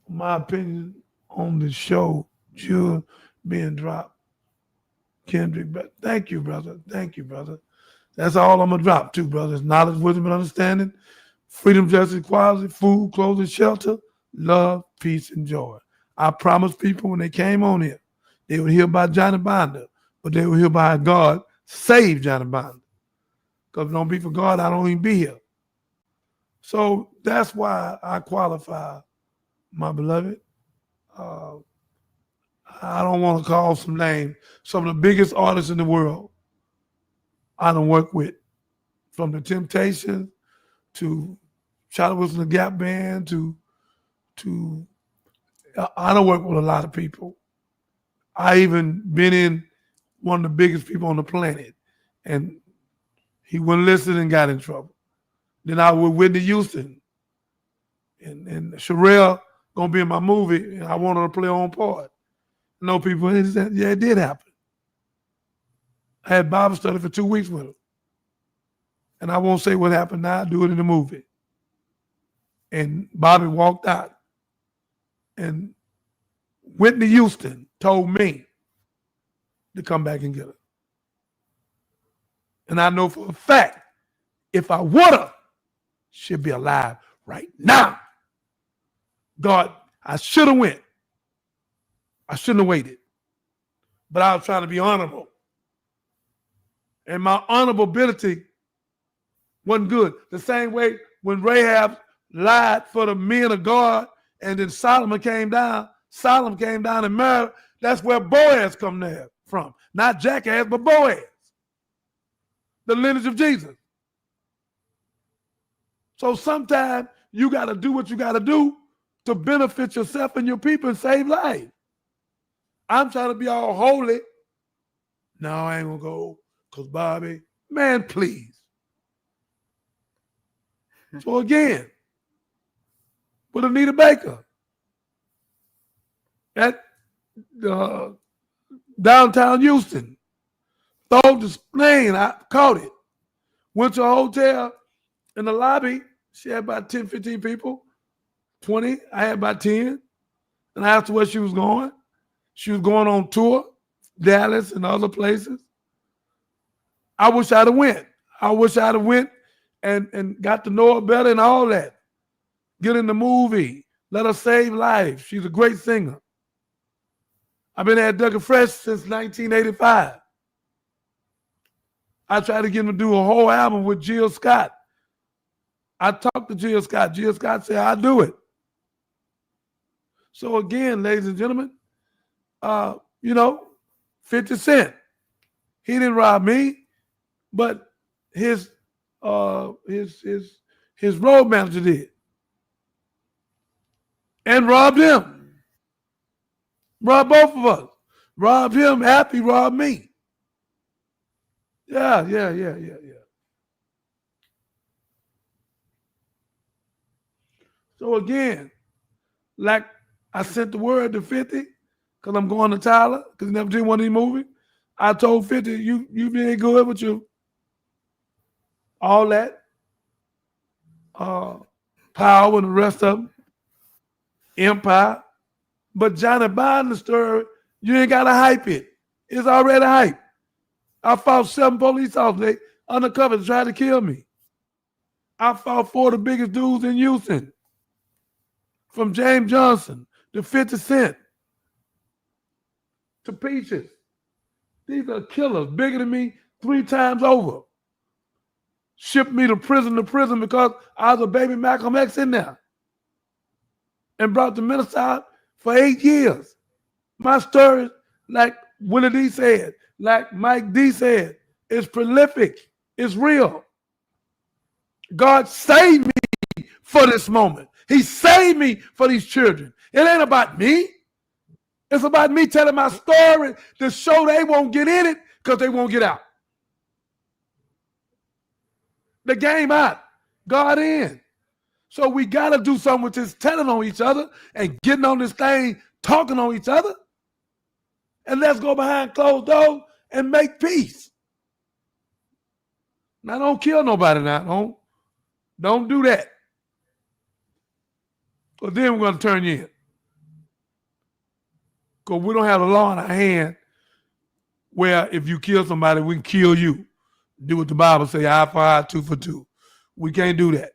My opinion on the show, Jewel being dropped. Kendrick, but thank you, brother. Thank you, brother. That's all I'm going to drop too, brothers. Knowledge, wisdom, and understanding. Freedom, justice, equality, food, clothing, shelter, love, peace, and joy. I promised people when they came on here, they would hear about Johnny Bonder, but they would hear about God save Johnny Bonder. Because if it don't be for God, I don't even be here. So that's why I qualify, my beloved. I don't want to call some names. Some of the biggest artists in the world I don't work with, from the Temptations to Charlie Wilson the Gap Band to I don't work with a lot of people. I even been in one of the biggest people on the planet, and he wouldn't listen and got in trouble. Then I was with Whitney Houston, and Sherelle gonna be in my movie, and I wanted her to play on part. No people, yeah, it did happen. I had Bible study for 2 weeks with her. And I won't say what happened now, I'll do it in the movie. And Bobby walked out. And Whitney Houston told me to come back and get her. And I know for a fact, if I would have, she'd be alive right now. God, I should have went. I shouldn't have waited. But I was trying to be honorable. And my honorability wasn't good. The same way when Rahab lied for the men of God, and then Solomon came down and married. That's where Boaz come there from. Not jackass, but Boaz. The lineage of Jesus. So sometimes you got to do what you got to do to benefit yourself and your people and save lives. I'm trying to be all holy. No, I ain't going to go because Bobby, man, please. So again, with Anita Baker at downtown Houston, throw the plane, I caught it. Went to a hotel in the lobby. She had about 10, 15 people, 20. I had about 10. And I asked her where she was going. She was going on tour, Dallas and other places. I wish I'd have went. I wish I'd have went and got to know her better and all that. Get in the movie. Let her save lives. She's a great singer. I've been at Doug Fresh since 1985. I tried to get him to do a whole album with Jill Scott. I talked to Jill Scott. Jill Scott said, I'll do it. So again, ladies and gentlemen, 50 Cent. He didn't rob me, but his road manager did. And robbed him. Robbed both of us. Robbed him, Happy robbed me. Yeah. So again, like I sent the word to 50 because I'm going to Tyler because he never did one of these movies. I told 50, you ain't good with you. All that power and the rest of them, empire. But Johnny Biden story, you ain't got to hype it. It's already hype. I fought 7 police officers undercover to try to kill me. I fought 4 of the biggest dudes in Houston, from James Johnson to 50 Cent to Peaches. These are killers, bigger than me 3 times over. Shipped me to prison because I was a baby Malcolm X in there. And brought the minister out for 8 years. My story, like Willie D said, like Mike D said, is prolific. It's real. God saved me for this moment. He saved me for these children. It ain't about me. It's about me telling my story to show they won't get in it because they won't get out. The game out, God in. So we got to do something with this telling on each other and getting on this thing, talking on each other. And let's go behind closed doors and make peace. Now, don't kill nobody now. Don't do that. But then we're going to turn you in. Because we don't have the law in our hand where if you kill somebody, we can kill you. Do what the Bible say, eye for eye, tooth for tooth. We can't do that.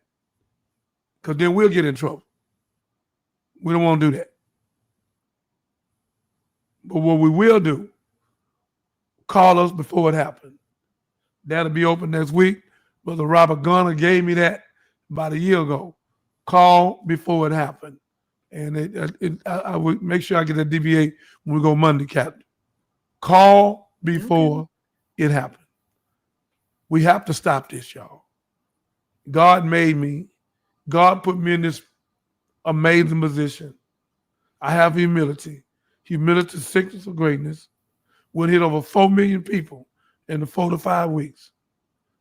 Because then we'll get in trouble. We don't want to do that. But what we will do, call us before it happens. That'll be open next week. Brother Robert Gunner gave me that about a year ago. Call before it happened. And I would make sure I get that DBA when we go Monday, Captain. Call before it happened. We have to stop this, y'all. God made me. God put me in this amazing position. I have humility. Humility, sickness of greatness. We'll hit over 4 million people in the 4 to 5 weeks.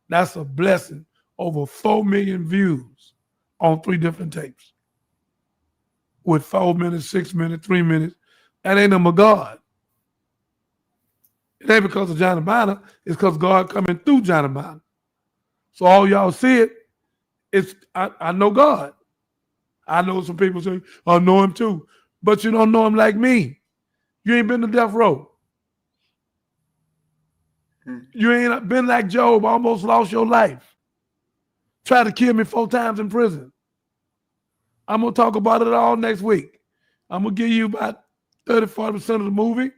That's a blessing. Over 4 million views on 3 different tapes. With 4 minutes, 6 minutes, 3 minutes. That ain't no God. It ain't because of Johnny Biden. It's because God coming through Johnny Biden. So all y'all see it, I know God. I know some people say, I know him too. But you don't know him like me. You ain't been to death row. You ain't been like Job, almost lost your life. Tried to kill me 4 times in prison. I'm going to talk about it all next week. I'm going to give you about 30-40% of the movie.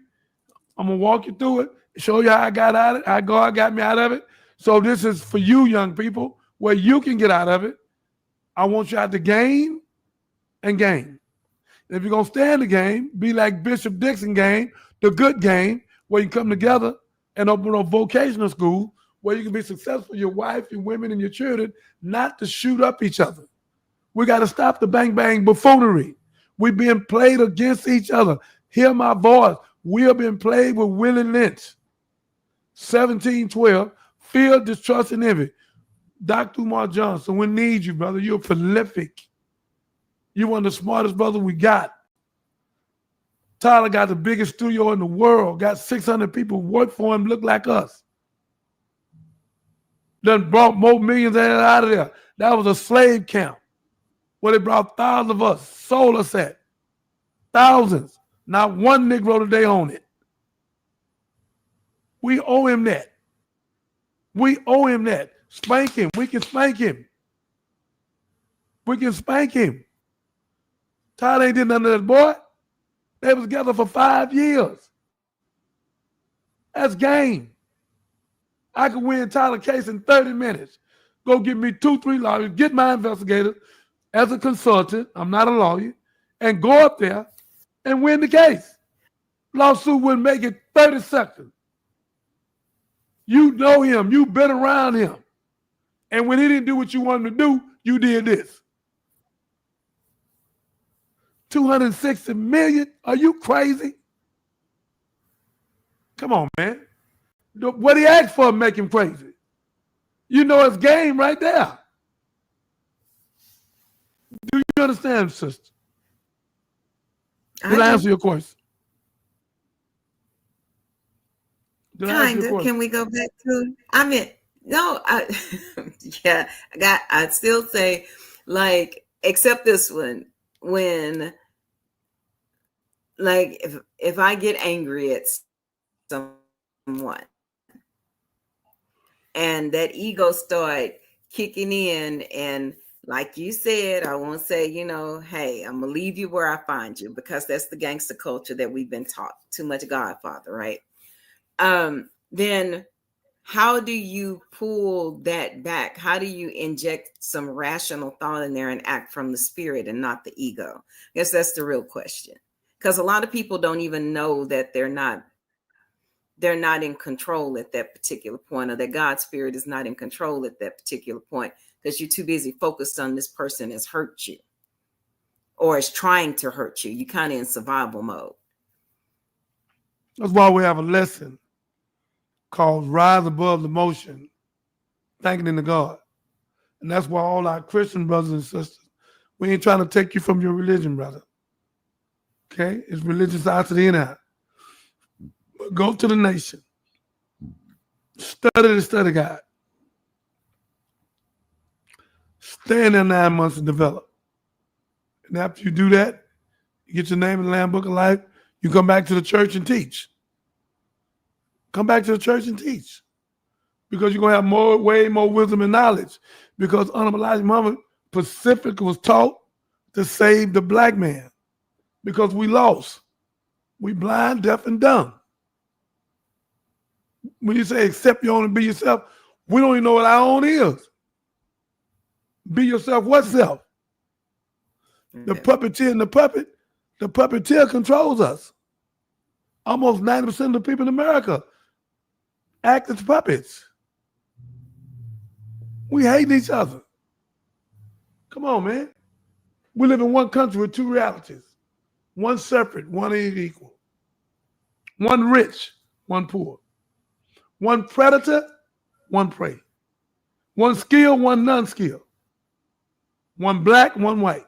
I'm going to walk you through it, show you how I got out of it, how God got me out of it. So this is for you young people, where you can get out of it. I want you out to game and game. And if you're going to stay in the game, be like Bishop Dixon game, the good game, where you come together and open a vocational school where you can be successful, your wife, your women, and your children, not to shoot up each other. We got to stop the bang-bang buffoonery. We're being played against each other. Hear my voice. We have been played with Willie Lynch. 1712, fear, distrust, and envy. Dr. Umar Johnson, we need you, brother. You're prolific. You're one of the smartest brothers we got. Tyler got the biggest studio in the world, got 600 people work for him, look like us. Done brought more millions out of there. That was a slave camp where they brought thousands of us, sold us at. Thousands. Not one Negro today own it. We owe him that. We owe him that. Spank him. We can spank him. We can spank him. Tyler ain't did nothing to that boy. They was together for 5 years. That's game. I could win Tyler case in 30 minutes. Go get me 2-3 lawyers, get my investigators as a consultant. I'm not a lawyer. And go up there and win the case. Lawsuit wouldn't make it 30 seconds. You know him. You've been around him. And when he didn't do what you wanted him to do, you did this. 260 million? Are you crazy? Come on, man. What he asked for make him crazy. You know it's game right there. Do you understand, sister? I Did I do. answer your question? Did I answer your Kinda. question? Can we go back to? I mean, no. Yeah. I'd still say, like, except this one, when, like, if I get angry at someone and that ego start kicking in, and like you said, I won't say, hey, I'm gonna leave you where I find you, because that's the gangster culture that we've been taught. Too much Godfather, right? Then how do you pull that back? How do you inject some rational thought in there and act from the spirit and not the ego? I guess that's the real question. Because a lot of people don't even know that they're not in control at that particular point, or that God's spirit is not in control at that particular point, because you're too busy focused on this person has hurt you or is trying to hurt you. You're kind of in survival mode. That's why we have a lesson called Rise Above the Motion, Thanking in the God. And that's why all our Christian brothers and sisters, we ain't trying to take you from your religion, brother. Okay? It's religious out to the in out. But go to the nation. Study the study guide. Stay in there 9 months and develop. And after you do that, you get your name in the Lamb Book of Life, you come back to the church and teach. Come back to the church and teach. Because you're going to have way more wisdom and knowledge. Because Honorable Elijah Muhammad Pacific was taught to save the black man. Because we lost. We blind, deaf, and dumb. When you say accept your own and be yourself, we don't even know what our own is. Be yourself, what self? The puppeteer and the puppeteer controls us. Almost 90% of the people in America act as puppets. We hate each other. Come on, man. We live in one country with two realities. One separate, one ain't equal. One rich, one poor. One predator, one prey. One skilled, one non-skilled. One black, one white.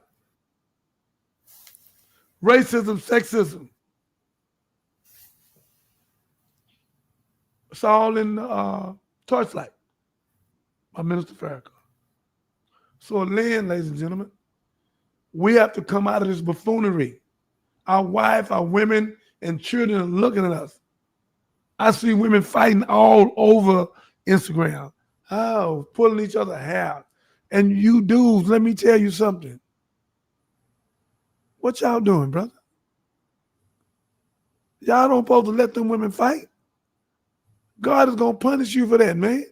Racism, sexism. It's all in Torchlight by Minister Farrakhan. So then, ladies and gentlemen, we have to come out of this buffoonery. Our wife, our women, and children are looking at us. I see women fighting all over Instagram. Oh, pulling each other hair. And you dudes, let me tell you something. What y'all doing, brother? Y'all don't supposed to let them women fight. God is going to punish you for that, man.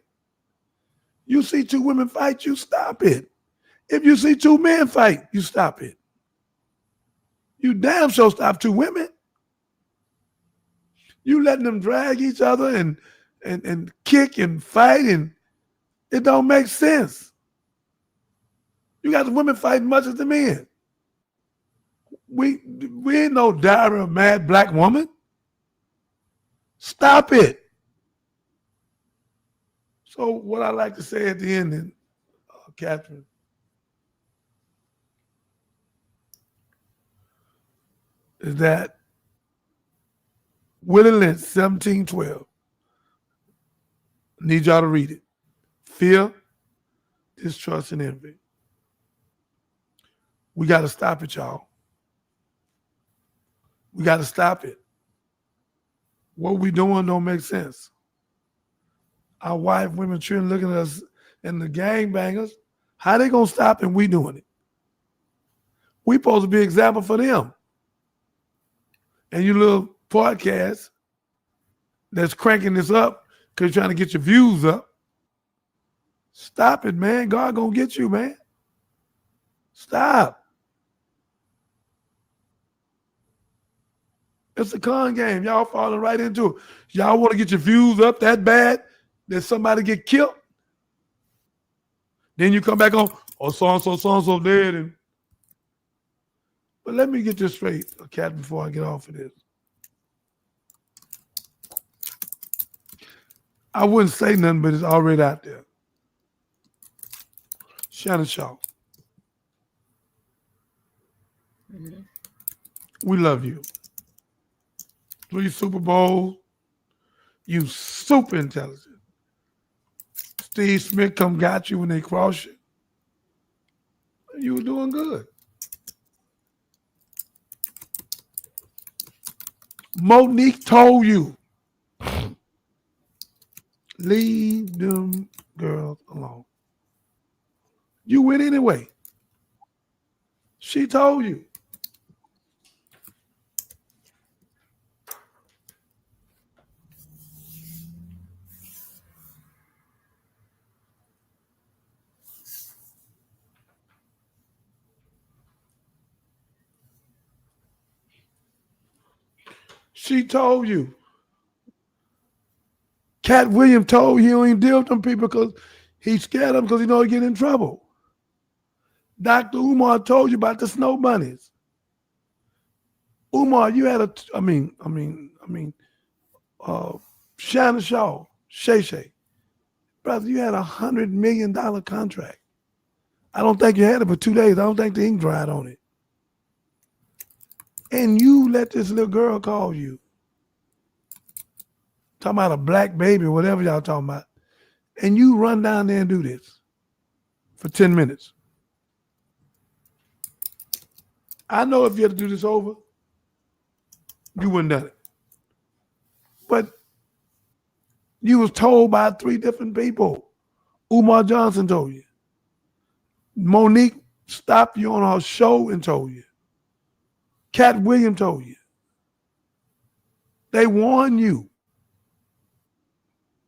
You see two women fight, you stop it. If you see two men fight, you stop it. You damn sure stop two women. You letting them drag each other and kick and fight, and it don't make sense. You got the women fighting much as the men. We ain't no diary of a mad black woman. Stop it. So what I like to say at the end, then, Catherine, is that Willie Lynch, 1712, need y'all to read it. Fear, distrust, and envy. We got to stop it, y'all. We got to stop it. What we doing don't make sense. Our wife, women, children looking at us, and the gangbangers, how they going to stop and we doing it? We supposed to be an example for them. And you little podcast that's cranking this up because you're trying to get your views up, stop it, man. God going to get you, man. Stop. It's a con game. Y'all falling right into it. Y'all want to get your views up that bad that somebody get killed? Then you come back on, oh, so-and-so dead. But let me get this straight, Cat, before I get off of this. I wouldn't say nothing, but it's already out there. Shannon Shaw. We love you. 3 Super Bowls. You super intelligent. Steve Smith come got you when they crossed you. You were doing good. Monique told you, leave them girls alone. You went anyway. She told you. She told you. Cat Williams told you he don't even deal with them people because he's scared of them because he know he get in trouble. Dr. Umar told you about the snow bunnies. Umar, you had Shannon Shaw, Shay Shay. Brother, you had $100 million contract. I don't think you had it for 2 days. I don't think the ink dried on it. And you let this little girl call you. Talking about a black baby or whatever y'all talking about. And you run down there and do this for 10 minutes. I know if you had to do this over, you wouldn't have done it. But you was told by 3 different people. Umar Johnson told you. Monique stopped you on her show and told you. Cat Williams told you. They warned you.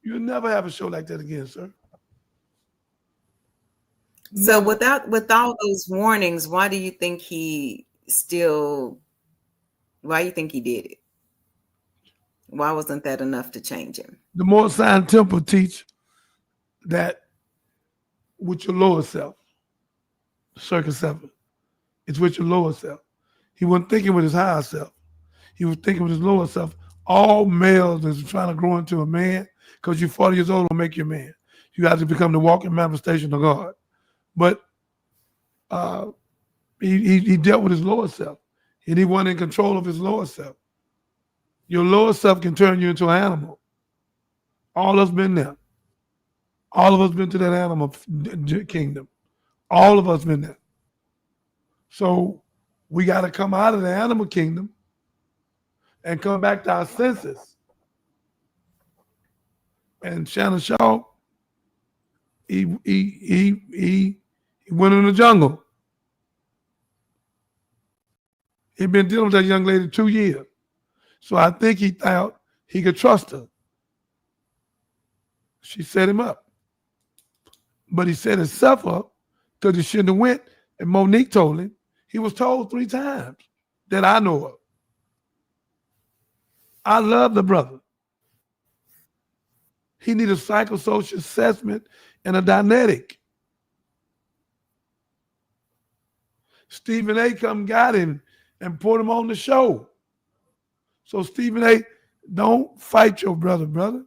You'll never have a show like that again, sir. So with all those warnings, why do you think he did it? Why wasn't that enough to change him? The more Simon Temple teach that with your lower self, Circa 7, it's with your lower self. He wasn't thinking with his higher self. He was thinking with his lower self. All males that's trying to grow into a man, because you're 40 years old, will make you a man. You have to become the walking manifestation of God. But he dealt with his lower self, and he wasn't in control of his lower self. Your lower self can turn you into an animal. All of us been there. All of us been to that animal kingdom. All of us been there. So we got to come out of the animal kingdom and come back to our senses. And Shannon Shaw, he went in the jungle. He'd been dealing with that young lady 2 years. So I think he thought he could trust her. She set him up. But he set himself up because he shouldn't have went. And Monique told him. He was told 3 times that I know of. I love the brother. He needed a psychosocial assessment and a dianetic. Stephen A. come got him and put him on the show. So Stephen A., don't fight your brother.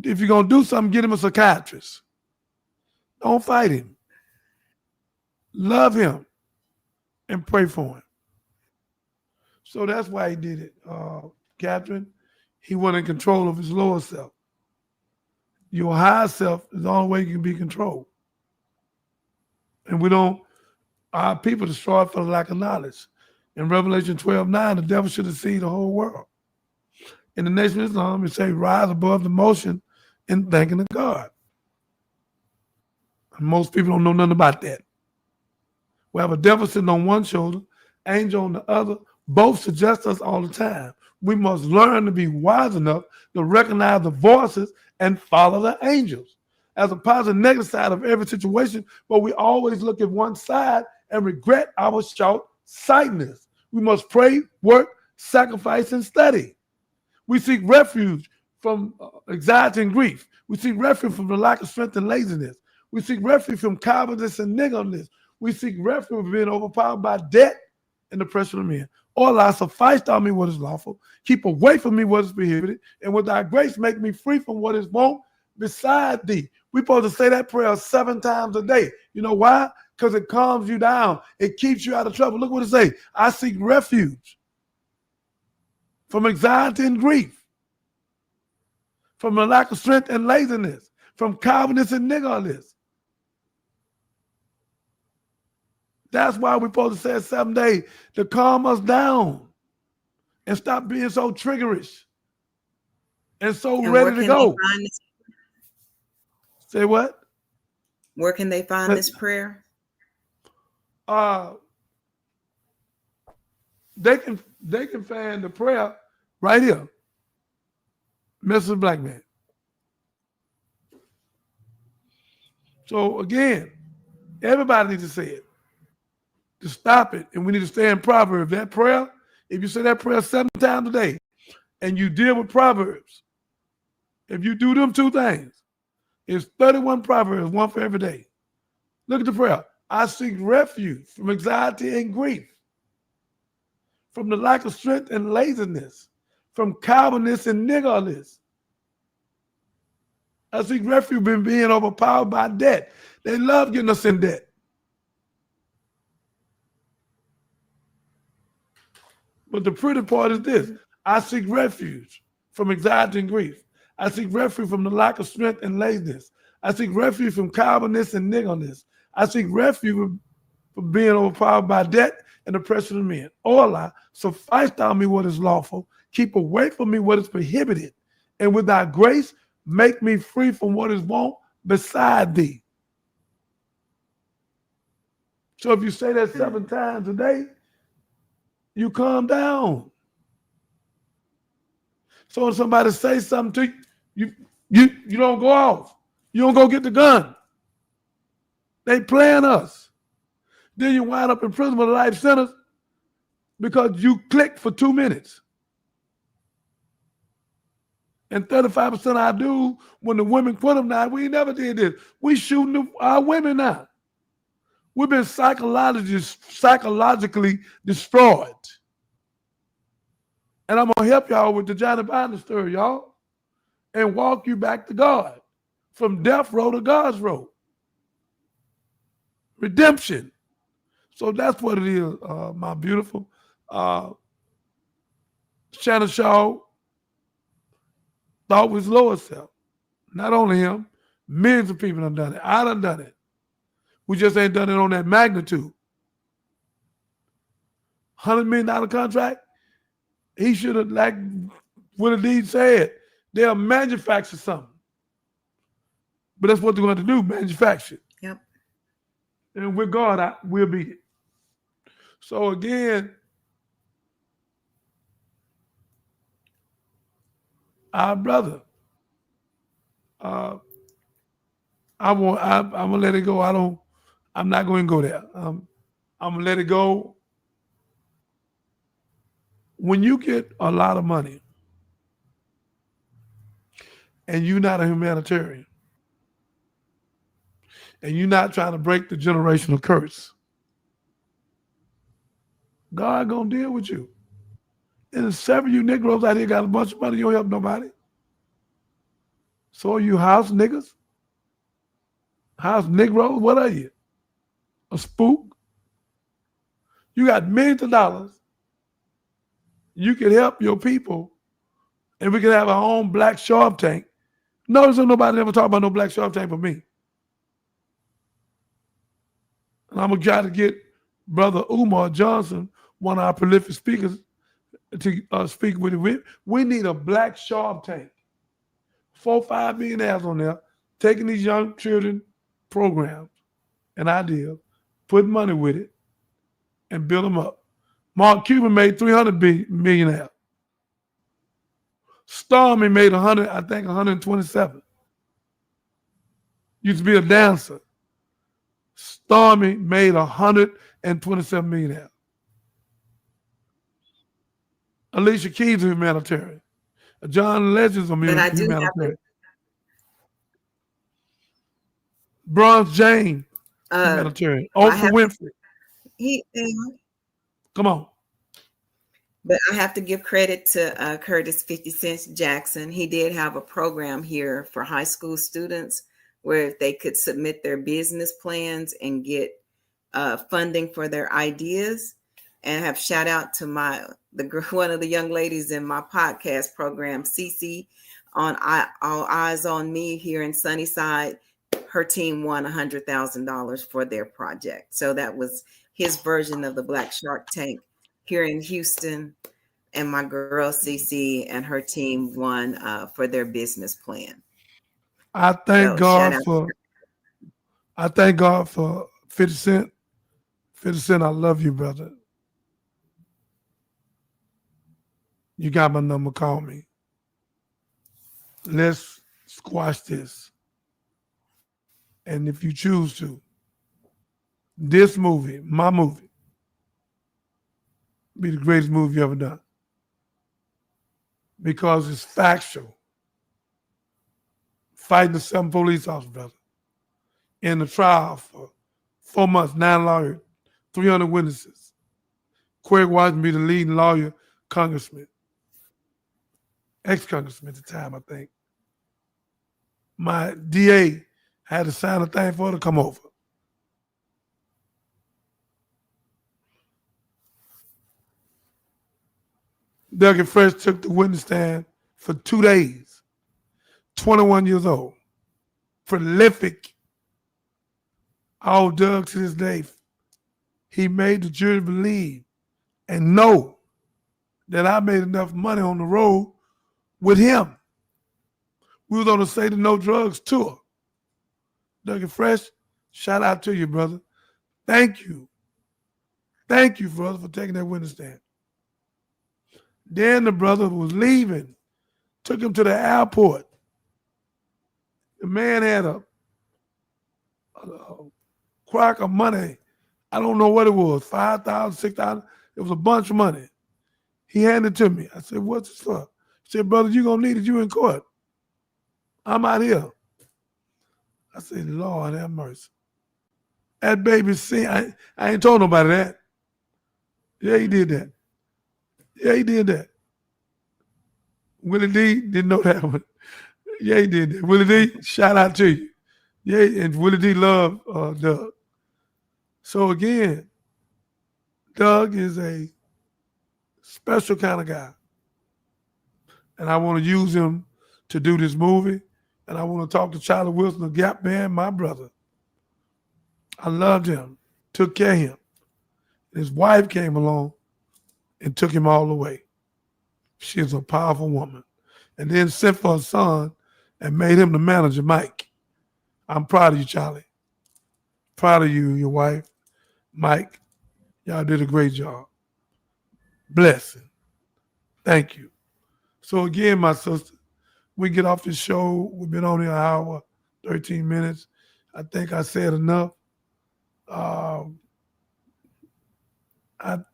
If you're going to do something, get him a psychiatrist. Don't fight him. Love him and pray for him. So that's why he did it, Catherine. He wasn't in control of his lower self. Your higher self is the only way you can be controlled. And our people destroyed for the lack of knowledge. In Revelation 12:9, the devil should have seen the whole world. In the Nation of Islam, it says, rise above the motion in thanking of God. And most people don't know nothing about that. We have a devil sitting on one shoulder, angel on the other. Both suggest us all the time. We must learn to be wise enough to recognize the voices and follow the angels. As a positive negative side of every situation, but we always look at one side and regret our short-sightedness. We must pray, work, sacrifice, and study. We seek refuge from anxiety and grief. We seek refuge from the lack of strength and laziness. We seek refuge from cowardice and niggardliness. We seek refuge from being overpowered by debt and the pressure of men. O Allah, suffice to me what is lawful. Keep away from me what is prohibited. And with thy grace, make me free from what is wrong beside thee. We're supposed to say that prayer 7 times a day. You know why? because it calms you down. It keeps you out of trouble. Look what it say. I seek refuge from anxiety and grief, from a lack of strength and laziness, from cowardice and niggardliness. That's why we're supposed to say it 7 days, to calm us down and stop being so triggerish and so And ready to go. Say what? Where can they find this prayer? They can find the prayer right here, Mrs. Black Man. So again, everybody needs to say it to stop it, and we need to stay in Proverbs. That prayer, if you say that prayer 7 times a day, and you deal with Proverbs, if you do them 2 things, it's 31 Proverbs, 1 for every day. Look at the prayer. I seek refuge from anxiety and grief, from the lack of strength and laziness, from cowardice and niggardliness. I seek refuge from being overpowered by debt. They love getting us in debt. But the pretty part is this. I seek refuge from anxiety and grief. I seek refuge from the lack of strength and laziness. I seek refuge from cowardice and niggardliness. I seek refuge from being overpowered by debt and oppression of men. O Allah, suffice thou me what is lawful, keep away from me what is prohibited, and with thy grace make me free from what is wrong beside thee. So if you say that 7 times a day, you calm down. So when somebody says something to you, you don't go off. You don't go get the gun. They plan us. Then you wind up in prison with a life sentence because you clicked for 2 minutes. And 35% I do when the women quit them now, we never did this. We shooting our women now. We've been psychologically destroyed. And I'm going to help y'all with the Johnny Biden story, y'all, and walk you back to God, from death row to God's row. Redemption. So that's what it is, my beautiful. Shannon Shaw thought was low self. Not only him, millions of people have done it. I done it. We just ain't done it on that magnitude. $100 million contract, he should have, like Willie Lynch said, they'll manufacture something. But that's what they're going to do, manufacture. Yep. And with God, we'll beat it. So again, our brother, I'm gonna let it go. I'm not going to go there. I'm gonna let it go. When you get a lot of money and you're not a humanitarian and you're not trying to break the generational curse, God gonna deal with you. And there's several of you Negroes out here got a bunch of money, you don't help nobody. So are you house niggas? House Negroes? What are you? A spook? You got millions of dollars. You can help your people, and we can have our own black Shark Tank. Notice that nobody ever talk about no black Shark Tank for me. And I'm gonna try to get Brother Umar Johnson, one of our prolific speakers, to speak with it. We need a black Shark Tank. 4 or 5 millionaires on there, taking these young children programs and ideas, putting money with it, and build them up. Mark Cuban made $300 million. Stormy made 127. Used to be a dancer. Stormy made 127 million. Alicia Keys is a humanitarian. John Legend's a humanitarian. Bronze James, humanitarian. Oprah Winfrey. Come on. But I have to give credit to Curtis 50 Cent Jackson. He did have a program here for high school students where they could submit their business plans and get funding for their ideas. And have shout out to one of the young ladies in my podcast program, Cece, on All Eyes on Me here in Sunnyside. Her team won $100,000 for their project. So that was his version of the Black Shark Tank here in Houston. And my girl Cece and her team won for their business plan. I thank So shout God out. for I thank God for 50 Cent. 50 Cent, I love you, brother. You got my number, call me. Let's squash this. And if you choose to, this movie, my movie, be the greatest movie you ever done. Because it's factual. Fighting the 7 police officers, brother. In the trial for 4 months, 9 lawyers, 300 witnesses. Craig Washington be the leading lawyer, congressman. Ex-congressman at the time, I think. My DA had to sign a thing for her to come over. Doug Fresh took the witness stand for 2 days. 21 years old. Prolific. All Doug to this day, he made the jury believe and know that I made enough money on the road with him. We was on the Say the No Drugs tour. Doug Fresh, shout out to you, brother. Thank you. Thank you, brother, for taking that witness stand. Then the brother was leaving, took him to the airport. The man had a crack of money. I don't know what it was, 5,000, 6,000. It was a bunch of money. He handed it to me. I said, what's this for? He said, brother, you're going to need it. You in court. I'm out here. I said, Lord have mercy. That baby seen, I ain't told nobody that. Yeah, he did that. Yeah, he did that. Willie D didn't know that one. Yeah, he did that. Willie D, shout out to you. Yeah, and Willie D loved Doug. So again, Doug is a special kind of guy. And I want to use him to do this movie. And I want to talk to Charlie Wilson, the Gap Band, my brother. I loved him, took care of him. His wife came along and took him all the way. She's a powerful woman. And then sent for her son and made him the manager, Mike. I'm proud of you, Charlie. Proud of you, your wife, Mike. Y'all did a great job. Blessing. Thank you. So again, my sister, we get off the show. We've been on here an hour, 13 minutes. I think I said enough. I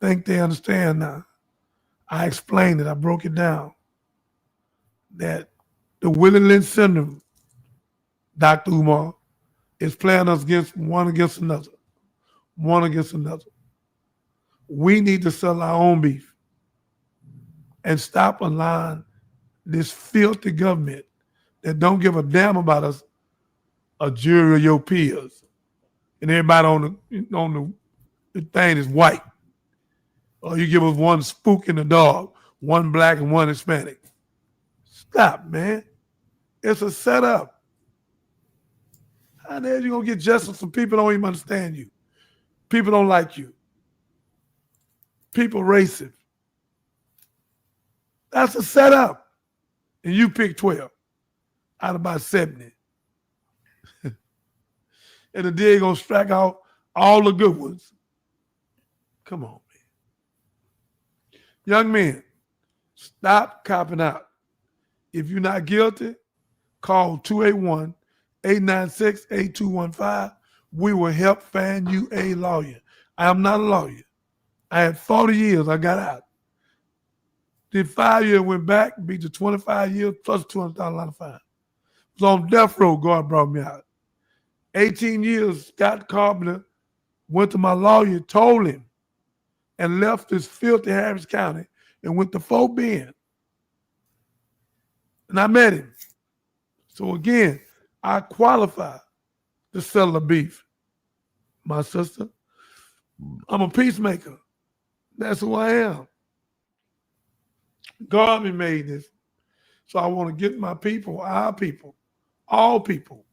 think they understand now. I explained it. I broke it down. That the Willie Lynch syndrome, Dr. Umar, is playing us one against another. One against another. We need to sell our own beef and stop allowing this filthy government that don't give a damn about us, a jury of your peers, and everybody on the thing is white. Or you give us one spook and a dog, one black and one Hispanic. Stop, man. It's a setup. How the hell you gonna get justice from people who don't even understand you? People don't like you. People racist. That's a setup. And you pick 12 out of about 70. And the DA gonna strike out all the good ones. Come on, man. Young men, stop copping out. If you're not guilty, call 281-896-8215. We will help find you a lawyer. I am not a lawyer. I had 40 years. I got out. Did 5 years, went back, beat to 25 years plus $200,000 fine. Was on death row. God brought me out. 18 years, Scott Carpenter went to my lawyer, told him, and left this filthy Harris County and went to Fort Bend. And I met him. So again, I qualify to sell the beef, my sister. I'm a peacemaker. That's who I am. God made this. So I want to get my people, our people, all people,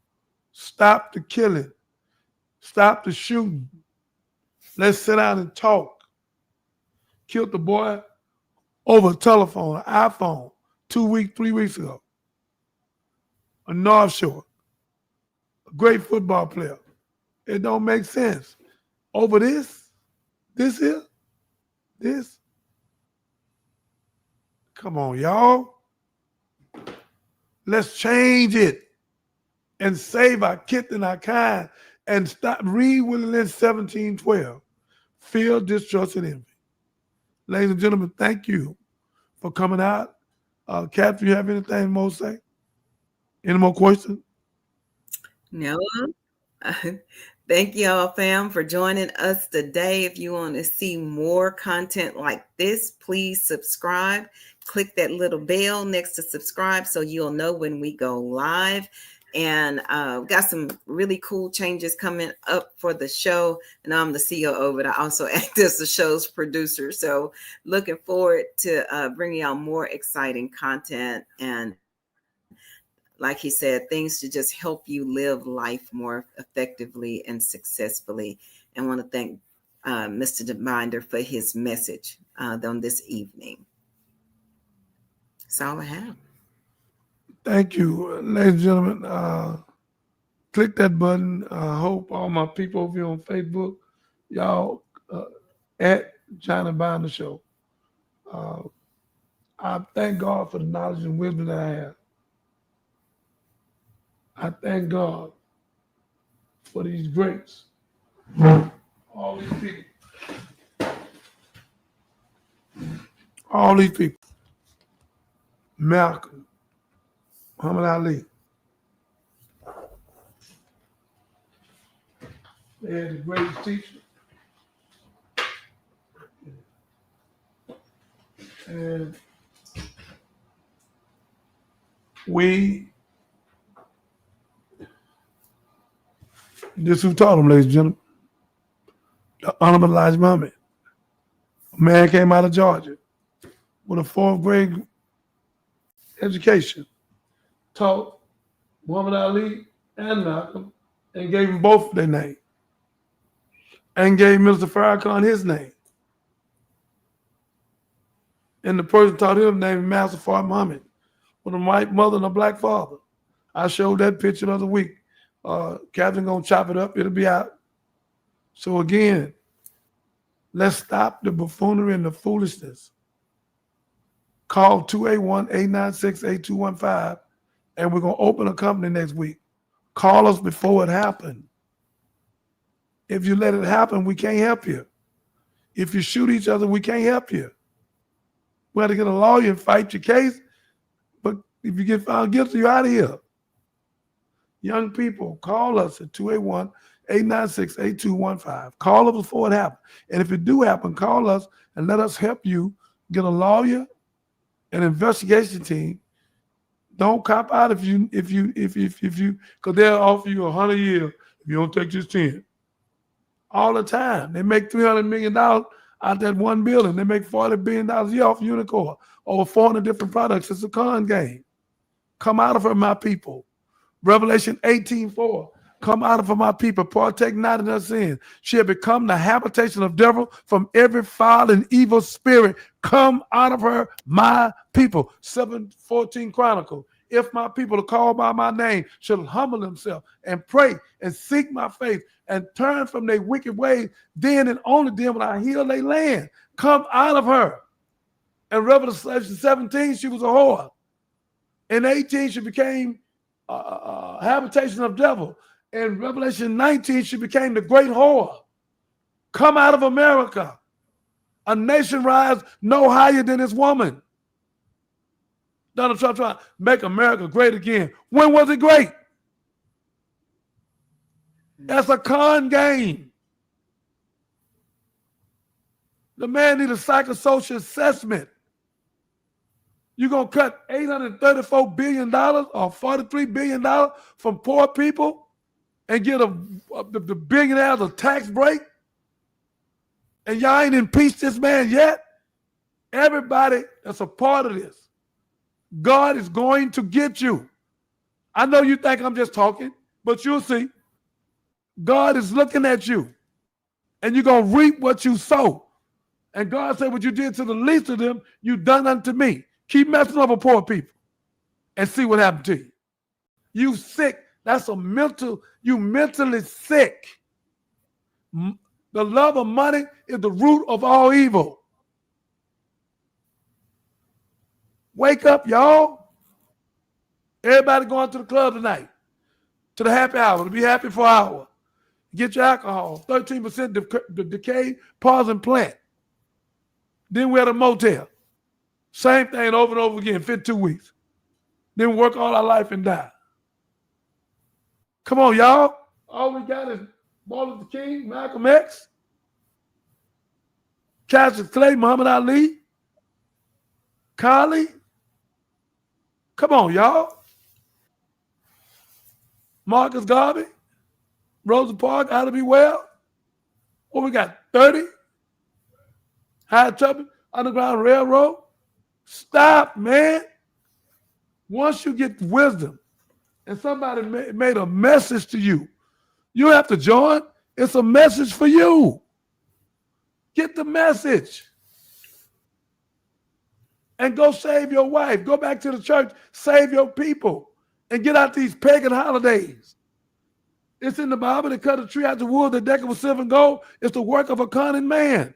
stop the killing, stop the shooting. Let's sit down and talk. Killed the boy over a telephone, an iPhone, 2 weeks, 3 weeks ago. A North Shore, a great football player. It don't make sense. Over this here, this. Come on, y'all. Let's change it and save our kith and our kind and stop. Read Willie Lynch 17:12. Fear, distrust, and envy. Ladies and gentlemen, thank you for coming out. Catherine, you have anything more to say? Any more questions? No. Thank y'all, fam, for joining us today. If you want to see more content like this, please subscribe. Click that little bell next to subscribe so you'll know when we go live. And we got some really cool changes coming up for the show. And I'm the COO, but I also act as the show's producer. So looking forward to bringing y'all more exciting content and, like he said, things to just help you live life more effectively and successfully. And want to thank Mr. DeMinder for his message on this evening. That's all I have. Thank you, ladies and gentlemen. Click that button. I hope all my people over here on Facebook, y'all at China Binder Show. I thank God for the knowledge and wisdom that I have. I thank God for these greats. All these people. All these people. Malcolm, Muhammad Ali. They had the greatest teacher. And this who taught them, ladies and gentlemen. The Honorable Elijah Muhammad. A man came out of Georgia with a 4th grade education, taught Muhammad Ali and Malcolm, and gave them both their name, and gave Mr. Farrakhan his name. And the person taught him named Master Fard Muhammad, with a white mother and a black father. I showed that picture the other week. Catherine gonna chop it up, it'll be out. So again, let's stop the buffoonery and the foolishness. Call 281-896-8215, and we're going to open a company next week. Call us before it happened. If you let it happen, we can't help you. If you shoot each other, we can't help you. We have to get a lawyer and fight your case, but if you get found guilty, you're out of here. Young people, call us at 281-896-8215. Call us before it happens. And if it do happen, call us and let us help you get a lawyer, an investigation team. Don't cop out if you, because they'll offer you 100 years if you don't take this 10. All the time. They make $300 million out that one building. They make $40 billion a year off Unicorn. Over 400 different products. It's a con game. Come out of her, my people. Revelation 18:4. Come out of her, my people. Partake not in her sin. She had become the habitation of devil from every foul and evil spirit. Come out of her, my people. 7:14 Chronicle. If my people are called by my name shall humble themselves and pray and seek my face and turn from their wicked ways, then and only then will I heal their land. Come out of her. In Revelation 17, she was a whore. In 18, she became habitation of devil. In Revelation 19, she became the great whore. Come out of America. A nation rise no higher than this woman. Donald Trump trying to make America great again. When was it great? That's a con game. The man needs a psychosocial assessment. You're going to cut $834 billion or $43 billion from poor people and get the billionaires a tax break? and y'all ain't impeached this man yet, everybody that's a part of this, God is going to get you. I know you think I'm just talking, but you'll see. God is looking at you, and you're going to reap what you sow. And God said, what you did to the least of them, you done unto me. Keep messing over poor people and see what happened to you. You sick. That's you mentally sick. The love of money is the root of all evil. Wake up, y'all. Everybody going to the club tonight, to the happy hour, to be happy for an hour. Get your alcohol, 13% decay, pause, and plant. Then we're at a motel. Same thing over and over again, 52 weeks. Then we work all our life and die. Come on, y'all. All we got is Martin Luther King, Malcolm X, Cassius Clay, Muhammad Ali, Kali. Come on, y'all. Marcus Garvey, Rosa Parks, How to Be Well. What we got, 30? High Tubman, Underground Railroad. Stop, man. Once you get wisdom and somebody made a message to you, you have to join. It's a message for you. Get the message. And go save your wife. Go back to the church. Save your people. And get out these pagan holidays. It's in the Bible. They cut a tree out the wood, the deck with silver and gold. It's the work of a cunning man.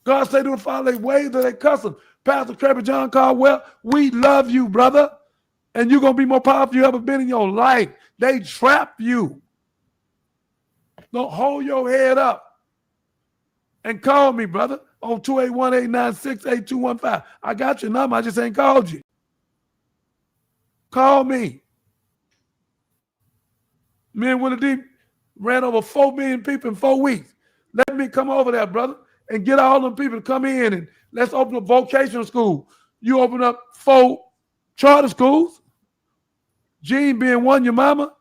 God said to them, follow their ways or they custom. Pastor Trevor John Caldwell, we love you, brother. And you're going to be more powerful you ever been in your life. They trap you. Don't hold your head up. And call me, brother, on 281-896-8215. I got your number. I just ain't called you. Call me. Me and Willie Deep ran over 4 million people in 4 weeks. Let me come over there, brother, and get all them people to come in and let's open a vocational school. You open up 4 charter schools. Gene being one, your mama.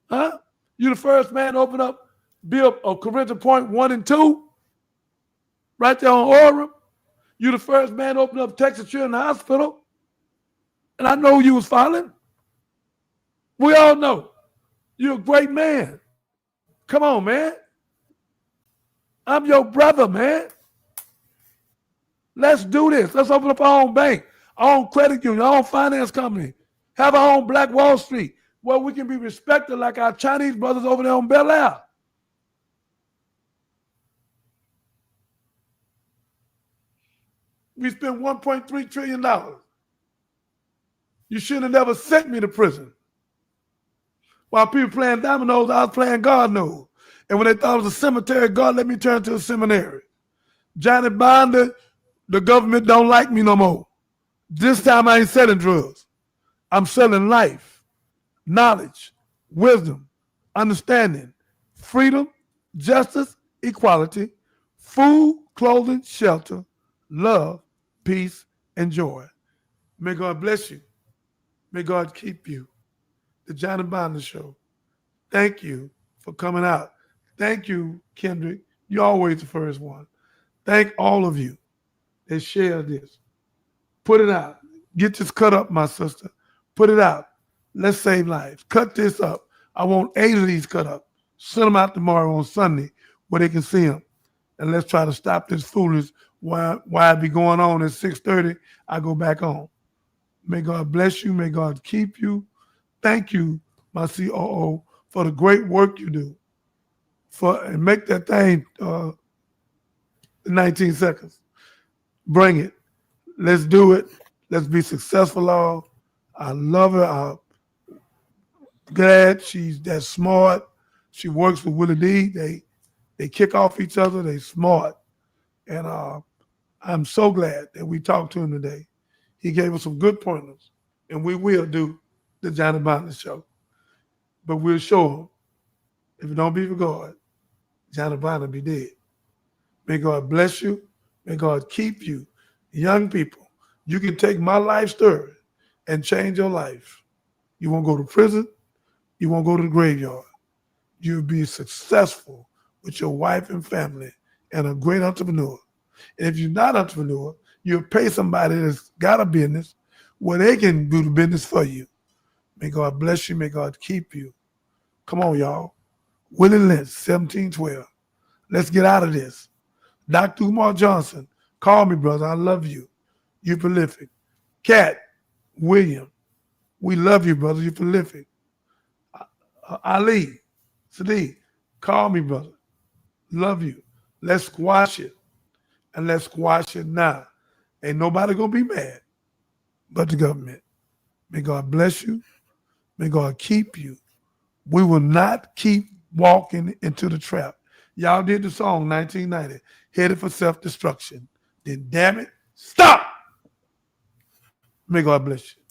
Huh? You the first man to open up, build a Corinthian Point 1 and 2. Right there on Orem. You the first man to open up Texas Children's Hospital. And I know who you was following. We all know. You're a great man. Come on, man. I'm your brother, man. Let's do this. Let's open up our own bank, our own credit union, our own finance company. Have our own Black Wall Street where we can be respected like our Chinese brothers over there on Bel Air. We spent $1.3 trillion. You should have never sent me to prison. While people playing dominoes, I was playing God knows. And when they thought it was a cemetery, God let me turn to a seminary. Johnny Bonder, the government don't like me no more. This time I ain't selling drugs. I'm selling life, knowledge, wisdom, understanding, freedom, justice, equality, food, clothing, shelter, love, peace, and joy. May God bless you. May God keep you. The Johnny Bonder Show. Thank you for coming out. Thank you, Kendrick. You're always the first one. Thank all of you that shared this. Put it out. Get this cut up, my sister. Put it out. Let's save lives. Cut this up. I want 8 of these cut up. Send them out tomorrow on Sunday where they can see them. And let's try to stop this foolishness while it be going on at 6:30. I go back on. May God bless you. May God keep you. Thank you, my COO, for the great work you do. And make that thing 19 seconds. Bring it. Let's do it. Let's be successful all. I love her. I'm glad she's that smart. She works with Willie D. They kick off each other. They smart. And I'm so glad that we talked to him today. He gave us some good pointers. And we will do the Johnny Bonder Show. But we'll show him. If it don't be for God, Johnny Bonder be dead. May God bless you. May God keep you. Young people, you can take my life story and change your life. You won't go to prison. You won't go to the graveyard. You'll be successful with your wife and family and a great entrepreneur. And if you're not an entrepreneur, you'll pay somebody that's got a business where they can do the business for you. May God bless you. May God keep you. Come on, y'all. Willie Lynch, 1712. Let's get out of this. Dr. Umar Johnson, call me, brother. I love you. You prolific. Cat, William, we love you, brother. You prolific. Ali, Sadiq, call me, brother. Love you. Let's squash it. And let's squash it now. Ain't nobody gonna be mad but the government. May God bless you. May God keep you. We will not keep walking into the trap. Y'all did the song 1990, Headed for Self-Destruction. Then damn it, stop. May God bless you.